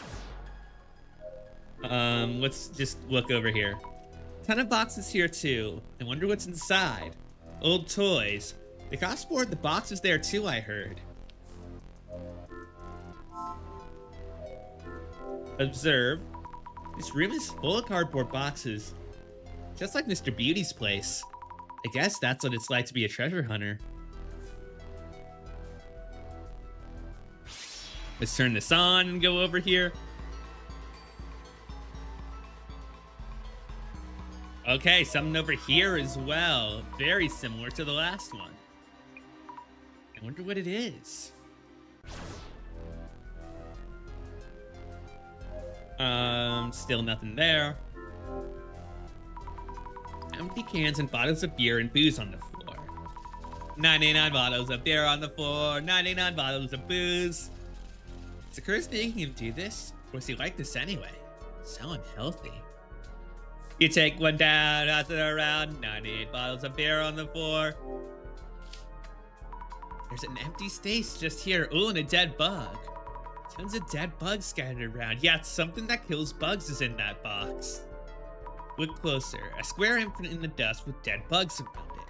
Let's just look over here. Ton of boxes here too. I wonder what's inside. Old toys. The cost board, the box is there too, I heard. Observe. This room is full of cardboard boxes. Just like Mr. Beauty's place. I guess that's what it's like to be a treasure hunter. Let's turn this on and go over here. Okay, something over here as well. Very similar to the last one. I wonder what it is. Still nothing there. Empty cans and bottles of beer and booze on the floor. 99 bottles of beer on the floor. 99 bottles of booze. Is the curse making him do this? Or does he like this anyway? So unhealthy. You take one down, pass it around. 98 bottles of beer on the floor. There's an empty space just here. Ooh, and a dead bug. Tons of dead bugs scattered around. Yeah, it's something that kills bugs is in that box. Look closer. A square imprint in the dust with dead bugs around it.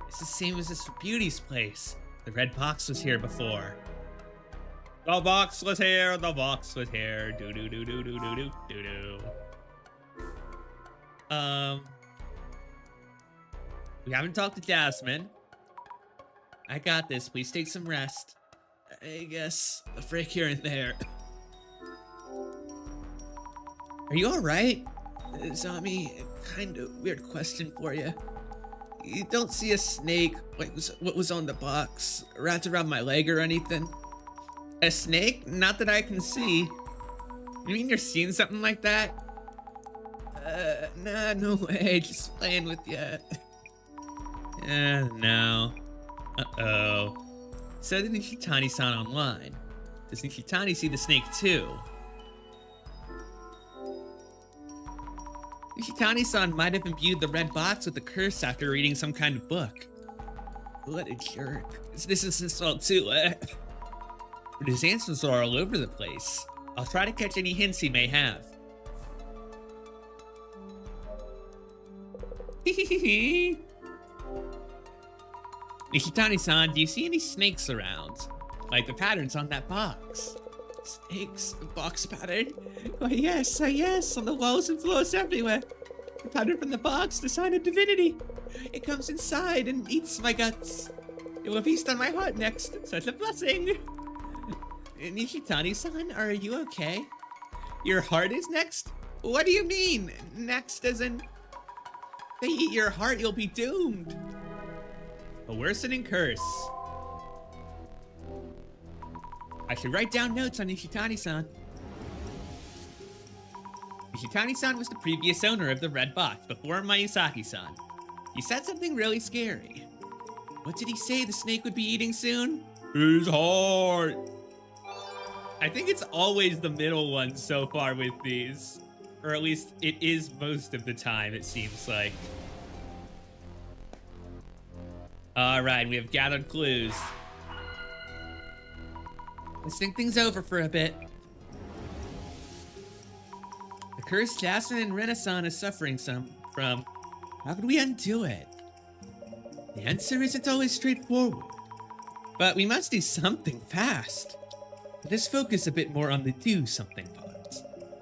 It's the same as this Beauty's place. The red box was here before. The box was here. The box was here. Do do do do do do do do do. We haven't talked to Jasmine. I got this. Please take some rest. I guess a break here and there. Are you all right? Zombie, kind of weird question for you. You don't see a snake like what was on the box wrapped around my leg or anything? A snake? Not that I can see. You mean you're seeing something like that? Nah, no way. Just playing with you. No. Uh-oh. So did Nishitani-san online. Does Nishitani see the snake too? Nishitani-san might have imbued the red box with the curse after reading some kind of book. What a jerk. This is his fault too, But his answers are all over the place. I'll try to catch any hints he may have. Nishitani-san, do you see any snakes around? Like the patterns on that box. Snakes? The box pattern? Why yes, on the walls and floors everywhere. The pattern from the box, the sign of divinity. It comes inside and eats my guts. It will feast on my heart next. Such a blessing. Nishitani-san, are you okay? Your heart is next? What do you mean? Next as in... They eat your heart, you'll be doomed. A worsening curse. I should write down notes on Nishitani-san. Nishitani-san was the previous owner of the red box before Mayusaki-san. He said something really scary. What did he say the snake would be eating soon? His heart. I think it's always the middle one so far with these. Or at least it is most of the time, it seems like. Alright, we have gathered clues. Let's think things over for a bit. The curse Jasmine and Renaissance is suffering from. How could we undo it? The answer isn't always straightforward. But we must do something fast. Let us focus a bit more on the do something part.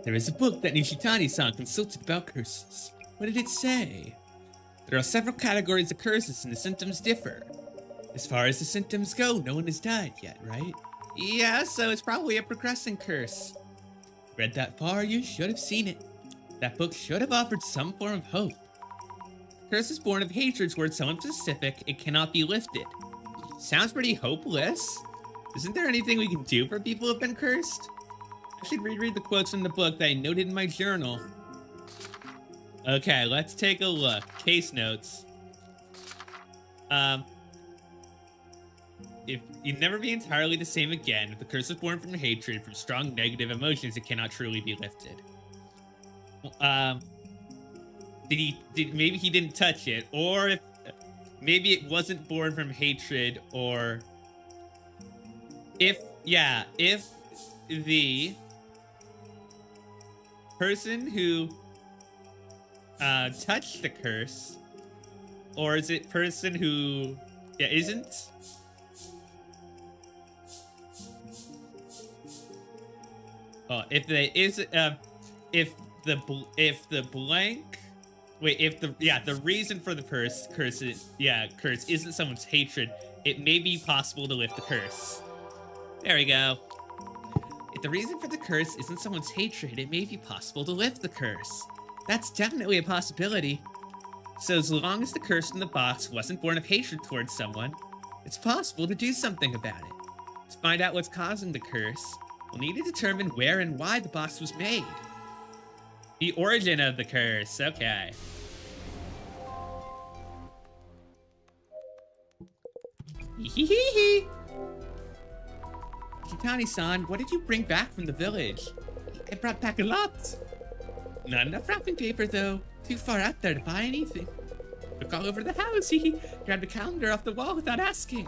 There is a book that Nishitani-san consulted about curses. What did it say? There are several categories of curses and the symptoms differ. As far as the symptoms go, no one has died yet, right? Yeah, so it's probably a progressing curse. Read that far, you should have seen it. That book should have offered some form of hope. Curse is born of hatred towards someone specific, it cannot be lifted. Sounds pretty hopeless. Isn't there anything we can do for people who have been cursed? I should reread the quotes from the book that I noted in my journal. Okay, let's take a look. Case notes. If you'd never be entirely the same again, if the curse is born from hatred, from strong negative emotions, it cannot truly be lifted. Maybe he didn't touch it, or if maybe it wasn't born from hatred, or if the person who touched the curse, or is it person who isn't? Oh, if the reason for the curse isn't someone's hatred, it may be possible to lift the curse. There we go. If the reason for the curse isn't someone's hatred, it may be possible to lift the curse. That's definitely a possibility. So as long as the curse in the box wasn't born of hatred towards someone, it's possible to do something about it. To find out what's causing the curse, we'll need to determine where and why the box was made. The origin of the curse, okay. Hee. Kitani-san, what did you bring back from the village? I brought back a lot. Not enough wrapping paper, though. Too far out there to buy anything. Look all over the house. He grabbed a calendar off the wall without asking.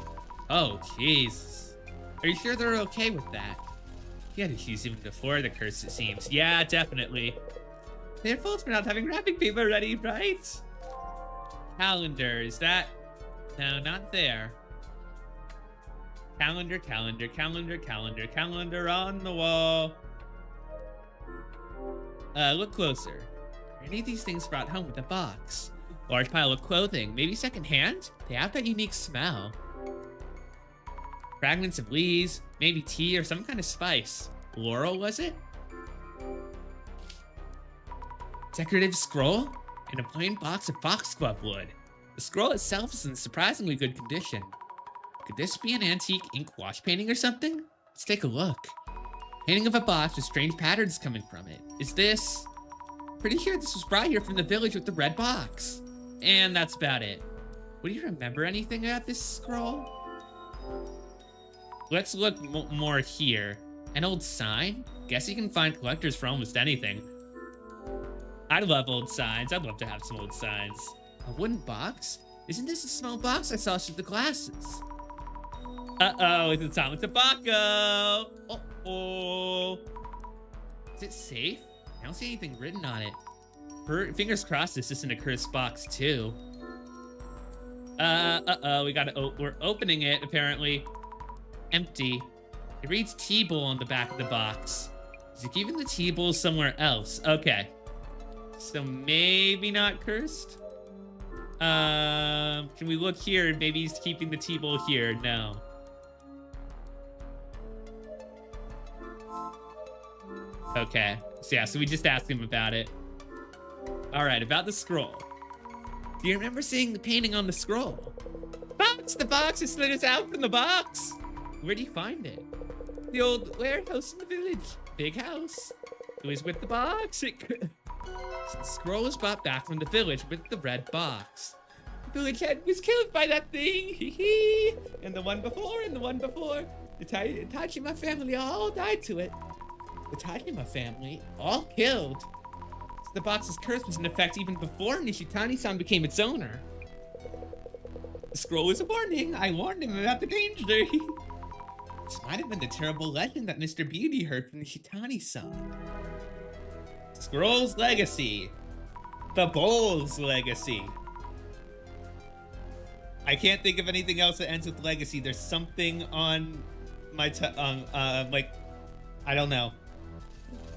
Oh, jeez. Are you sure they're okay with that? He had issues even before the curse, it seems. Yeah, definitely. Their fault for not having wrapping paper ready, right? Calendar, is that... No, not there. Calendar, calendar, calendar, calendar, calendar on the wall. Look closer. Are any of these things brought home with a box? Large pile of clothing, maybe secondhand? They have that unique smell. Fragments of leaves, maybe tea or some kind of spice. Laurel, was it? Decorative scroll? In a plain box of foxglove wood. The scroll itself is in surprisingly good condition. Could this be an antique ink wash painting or something? Let's take a look. Painting of a box with strange patterns coming from it. Is this... Pretty sure this was brought here from the village with the red box. And that's about it. Would you remember anything about this scroll? Let's look more here. An old sign? Guess you can find collectors for almost anything. I love old signs. I'd love to have some old signs. A wooden box? Isn't this a small box I saw through the glasses? Uh-oh, it's a Thomas Tobacco! Uh-oh. Is it safe? I don't see anything written on it. Fingers crossed this isn't a cursed box, too. Uh-oh, we're opening it, apparently. Empty. It reads T-Bowl on the back of the box. Is he keeping the T-Bowl somewhere else? Okay. So maybe not cursed? Can we look here? Maybe he's keeping the T-Bowl here. No. Okay. So yeah, so we just asked him about it. All right, about the scroll. Do you remember seeing the painting on the scroll? Box! The box has slid us out from the box! Where do you find it? The old warehouse in the village. Big house. It was with the box. So the scroll was brought back from the village with the red box. The village head was killed by that thing. And the one before, and the one before. The Tajima family all died to it. The Tajima family all killed. So the box's curse was in effect even before Nishitani-san became its owner. The scroll was a warning. I warned him about the danger. This might have been the terrible legend that Mr. Beauty heard from Nishitani-san. Scroll's legacy. The bowl's legacy. I can't think of anything else that ends with legacy. There's something on my like, I don't know.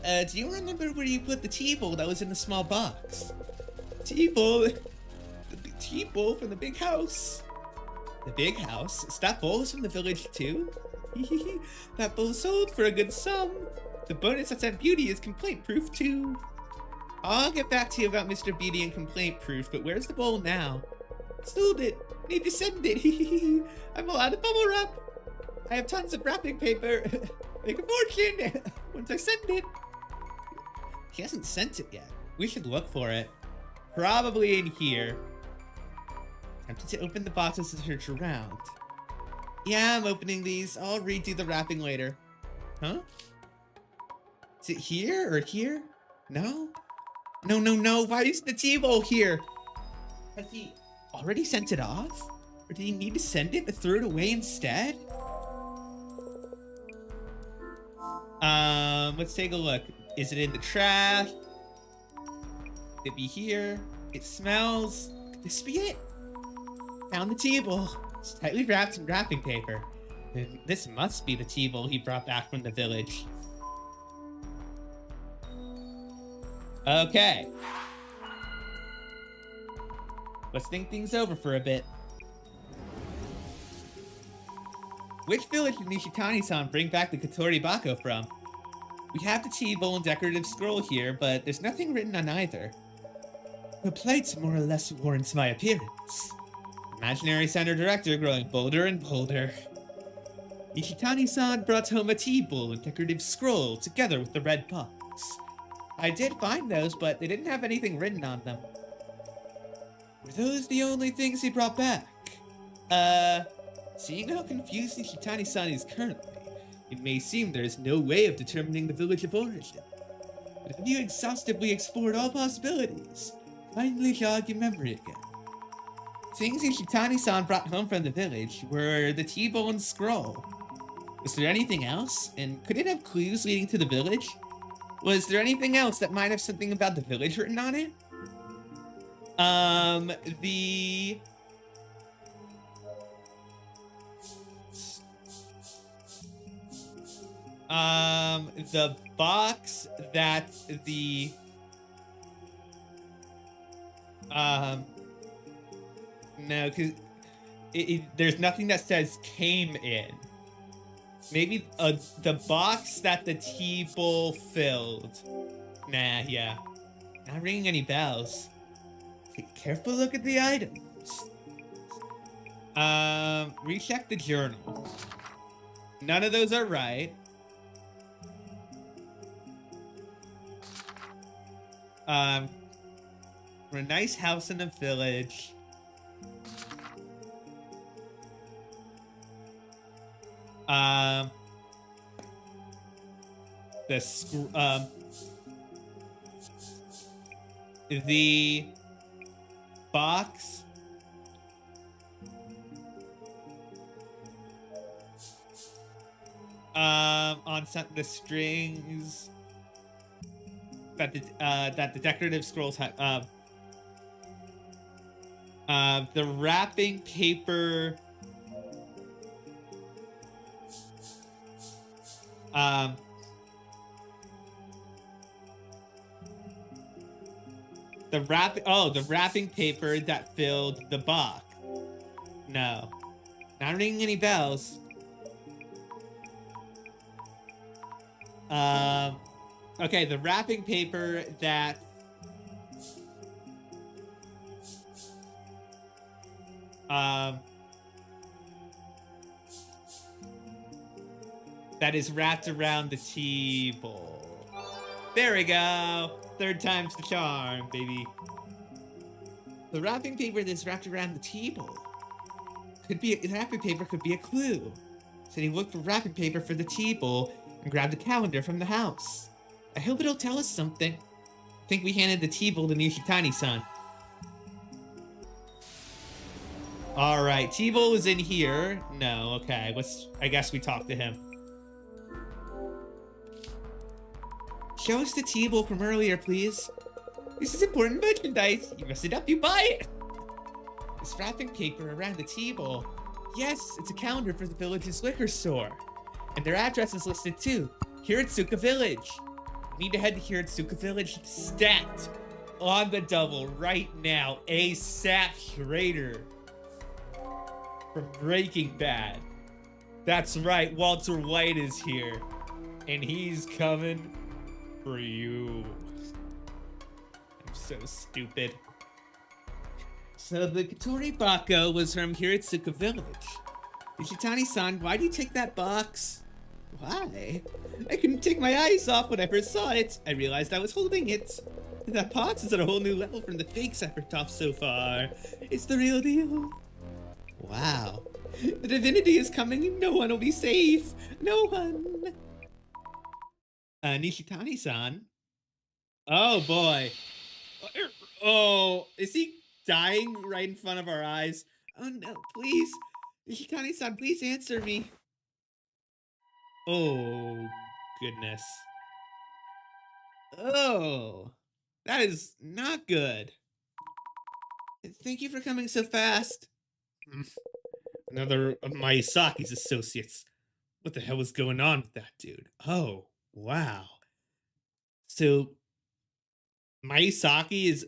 Do you remember where you put the T-Bowl that was in the small box? T-Bowl? The T-Bowl from the big house. The big house? Is that bowl from the village too? That bowl sold for a good sum. The bonus that's at Beauty is complaint proof too. I'll get back to you about Mr. Beauty and complaint proof, but where's the bowl now? Sold it. Need to send it. I'm all out of bubble wrap. I have tons of wrapping paper. Make a fortune once I send it. He hasn't sent it yet. We should look for it. Probably in here. Tempted to open the boxes to search around. Yeah, I'm opening these. I'll redo the wrapping later. Huh? Is it here or here? No? No. Why is the T-Bowl here? Has he already sent it off? Or did he need to send it but threw it away instead? Let's take a look. Is it in the trash? Could it be here? It smells. Could this be it? Found the T-Bowl. It's tightly wrapped in wrapping paper. This must be the T-Bowl he brought back from the village. Okay. Let's think things over for a bit. Which village did Nishitani-san bring back the Kotori Bako from? We have the T-Bowl and decorative scroll here, but there's nothing written on either. The plate more or less warrants my appearance. Imaginary center director growing bolder and bolder. Nishitani-san brought home a T-Bowl and decorative scroll together with the red box. I did find those, but they didn't have anything written on them. Were those the only things he brought back? Seeing how confused Nishitani-san is currently, it may seem there is no way of determining the village of origin. But have you exhaustively explored all possibilities? Finally jog your memory again. Things Ishitani-san brought home from the village were the T-bone scroll. Was there anything else? And could it have clues leading to the village? Was there anything else that might have something about the village written on it? The box that the no, because there's nothing that says came in. Maybe the box that the T-bowl filled. Nah, yeah. Not ringing any bells. Take a careful look at the items. Recheck the journal. None of those are right. We're a nice house in a village. The box on some the strings that the decorative scrolls have the wrapping paper the wrapping paper that filled the box. No. Not ringing any bells. Okay, the wrapping paper that that is wrapped around the tea bowl. There we go. Third time's the charm, baby. The wrapping paper that's wrapped around the tea bowl the wrapping paper could be a clue. So he looked for wrapping paper for the tea bowl and grabbed a calendar from the house. I hope it'll tell us something. I think we handed the tea bowl to Nishitani-san. Alright, T-bowl is in here. No, okay, I guess we talk to him. Show us the T-bowl from earlier, please. This is important merchandise. You mess it up, you buy it. This wrapping paper around the T-bowl. Yes, it's a calendar for the village's liquor store. And their address is listed too. Hiratsuka Village. We need to head to Hiratsuka Village stat on the double right now. ASAP Schrader from Breaking Bad. That's right, Walter White is here. And he's coming for you. I'm so stupid. So the Katori Bako was from Hiratsuka Village. Ishitani-san, why do you take that box? Why? I couldn't take my eyes off when I first saw it. I realized I was holding it. That box is at a whole new level from the fakes I've ripped off so far. It's the real deal. Wow. The divinity is coming. No one will be safe. No one. Nishitani-san. Oh boy. Oh, is he dying right in front of our eyes? Oh no, please. Nishitani-san, please answer me. Oh, goodness. Oh, that is not good. Thank you for coming so fast. Another of Miyazaki's associates. What the hell was going on with that dude? Oh, wow. So, Miyazaki is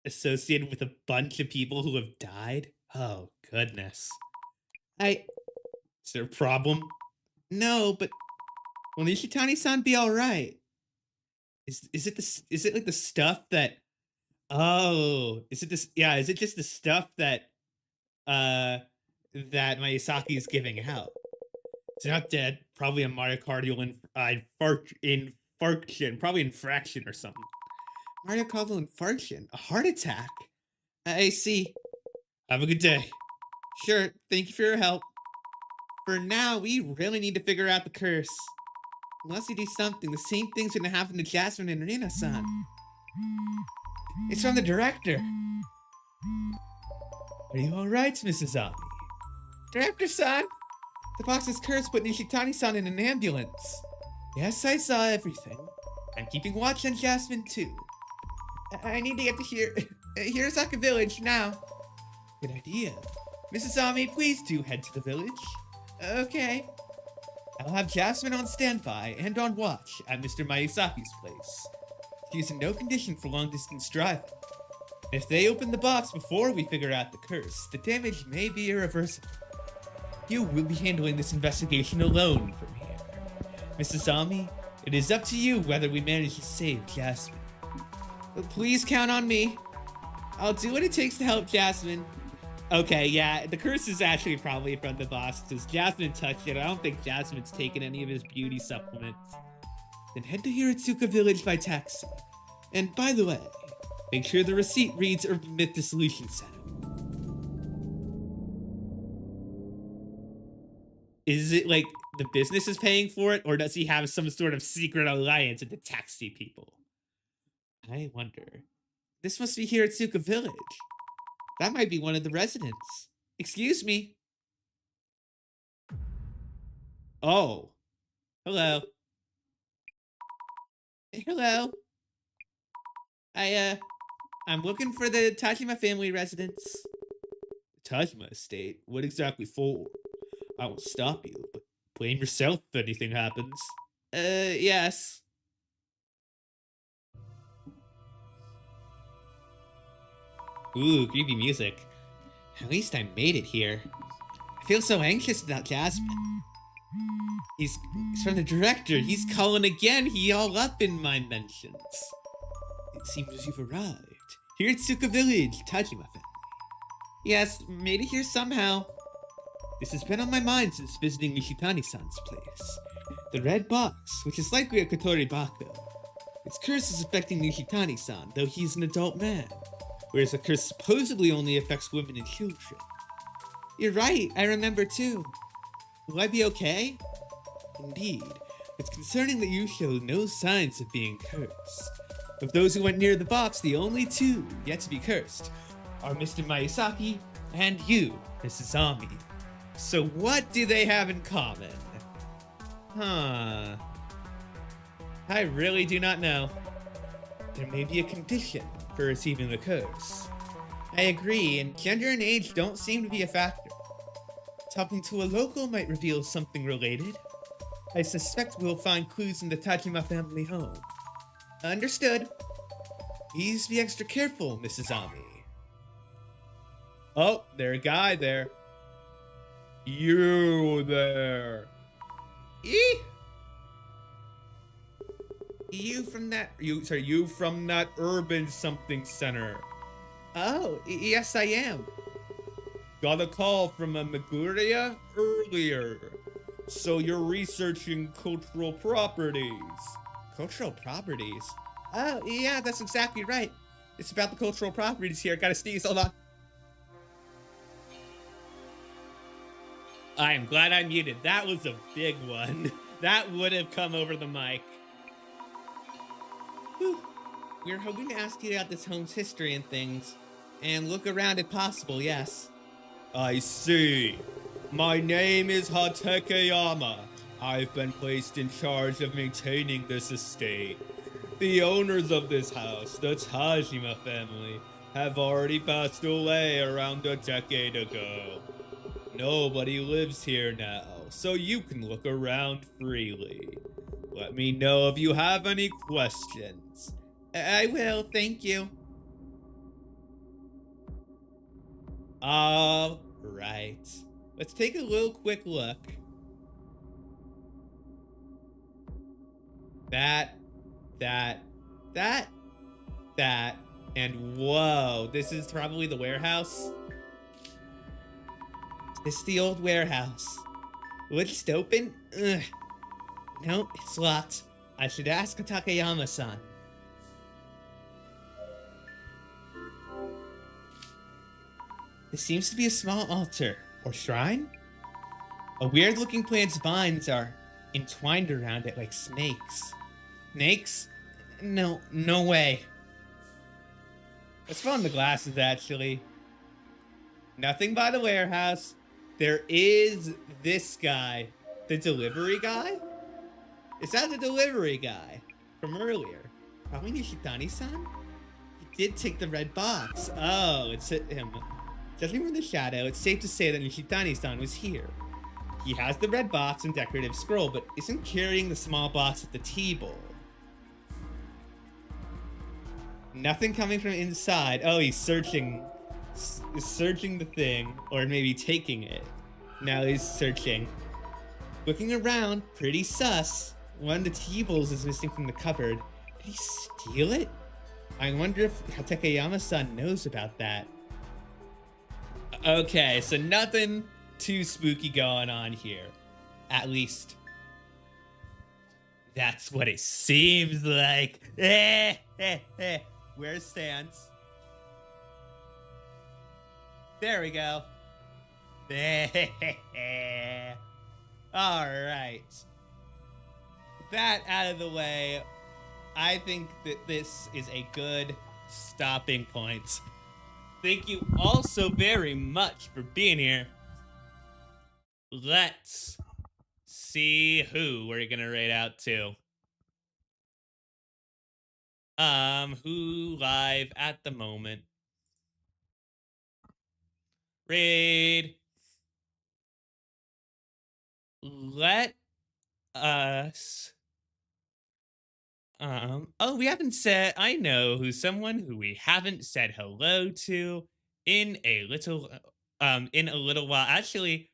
associated with a bunch of people who have died? Oh, goodness. Is there a problem? No, but will Nishitani-san be alright? Is it like the stuff that is it just the stuff that that Miyazaki is giving out? It's not dead, probably a myocardial infarction, probably infraction or something. Myocardial infarction? A heart attack? I see. Have a good day. Sure, thank you for your help. For now, we really need to figure out the curse. Unless you do something, the same thing's gonna happen to Jasmine and Rina-san. It's from the director. Are you alright, Mrs. Ami? Director-san! The box is cursed, but Nishitani-san in an ambulance. Yes, I saw everything. I'm keeping watch on Jasmine, too. I need to get to Hirosaka Village now. Good idea. Mrs. Ami, please do head to the village. Okay. I'll have Jasmine on standby and on watch at Mr. Miyazaki's place. She's in no condition for long-distance driving. If they open the box before we figure out the curse, the damage may be irreversible. You will be handling this investigation alone from here. Mrs. Ami, it is up to you whether we manage to save Jasmine. But please count on me. I'll do what it takes to help Jasmine. Okay, yeah, the curse is actually probably from the box because Jasmine touched it. I don't think Jasmine's taken any of his beauty supplements. Then head to Hiratsuka Village by taxi. And by the way, make sure the receipt reads MYTH Dissolution Center. Is it like the business is paying for it, or does he have some sort of secret alliance with the taxi people? I wonder. This must be Hiratsuka Village. That might be one of the residents. Excuse me. Oh. Hello. Hello. I'm looking for the Tajima family residence. Tajima estate? What exactly for? I will stop you, but blame yourself if anything happens. Yes. Ooh, creepy music. At least I made it here. I feel so anxious about Jasmine. He's from the director. He's calling again. He all up in my mentions. It seems you've arrived. Here at Tsuka Village, Tajima family. Yes, made it here somehow. This has been on my mind since visiting Nishitani-san's place. The red box, which is likely a Kotori Baku. Its curse is affecting Nishitani-san, though he's an adult man. Whereas the curse supposedly only affects women and children. You're right, I remember too. Will I be okay? Indeed. It's concerning that you show no signs of being cursed. Of those who went near the box, the only two yet to be cursed are Mr. Miyazaki and you, Mrs. Ami. So what do they have in common? Huh. I really do not know. There may be a condition for receiving the curse. I agree, and gender and age don't seem to be a factor. Talking to a local might reveal something related. I suspect we'll find clues in the Tajima family home. Understood. Please be extra careful, Mrs. Ami. Oh, there's a guy there. You there. You from that urban something center. Oh, yes I am. Got a call from a Maguria earlier. So you're researching cultural properties. Cultural properties? Oh, yeah, that's exactly right. It's about the cultural properties here. Gotta sneeze, hold on. I am glad I muted. That was a big one. That would have come over the mic. Whew. We were hoping to ask you about this home's history and things. And look around if possible, yes. I see. My name is Hatekeyama. I've been placed in charge of maintaining this estate. The owners of this house, the Tajima family, have already passed away around a decade ago. Nobody lives here now, so you can look around freely. Let me know if you have any questions. I will, thank you. All right. Let's take a little quick look. That, and whoa, this is probably the warehouse. This is the old warehouse. Will it just open? Ugh. Nope, it's locked. I should ask Takayama-san. This seems to be a small altar, or shrine? A weird-looking plant's vines are entwined around it like snakes. Snakes? No way. Let's find the glasses, actually. Nothing by the warehouse. There is this guy. The delivery guy? Is that the delivery guy from earlier? Probably Nishitani-san? He did take the red box. Oh, it's him. Judging from the shadow, it's safe to say that Nishitani-san was here. He has the red box and decorative scroll, but isn't carrying the small box with the tea bowl. Nothing coming from inside. Oh, he's searching the thing, or maybe taking it. Now he's searching. Looking around, pretty sus. One of the tea bowls is missing from the cupboard. Did he steal it? I wonder if Takayama-san knows about that. Okay, so nothing too spooky going on here. At least, that's what it seems like. Where's Sans? There we go. All right. That out of the way, I think that this is a good stopping point. Thank you all so very much for being here. Let's see who we're gonna raid out to. Who live at the moment? Raid. Let us. Oh, we haven't said. I know who's someone who we haven't said hello to in a little while. Actually,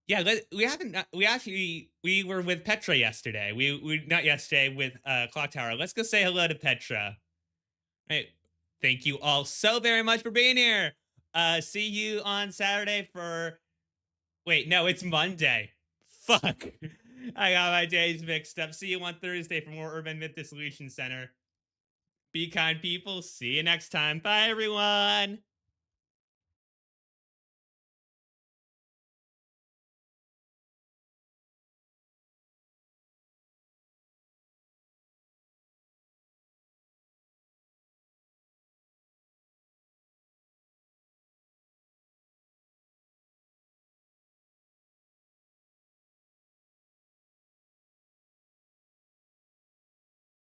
yeah, we haven't. We were with Petra yesterday. We not yesterday with Clock Tower. Let's go say hello to Petra. Hey, thank you all so very much for being here. See you on Saturday for. Wait, no, it's Monday. Fuck. I got my days mixed up. See you on Thursday for more Urban Myth Dissolution Center. Be kind, people. See you next time. Bye, everyone.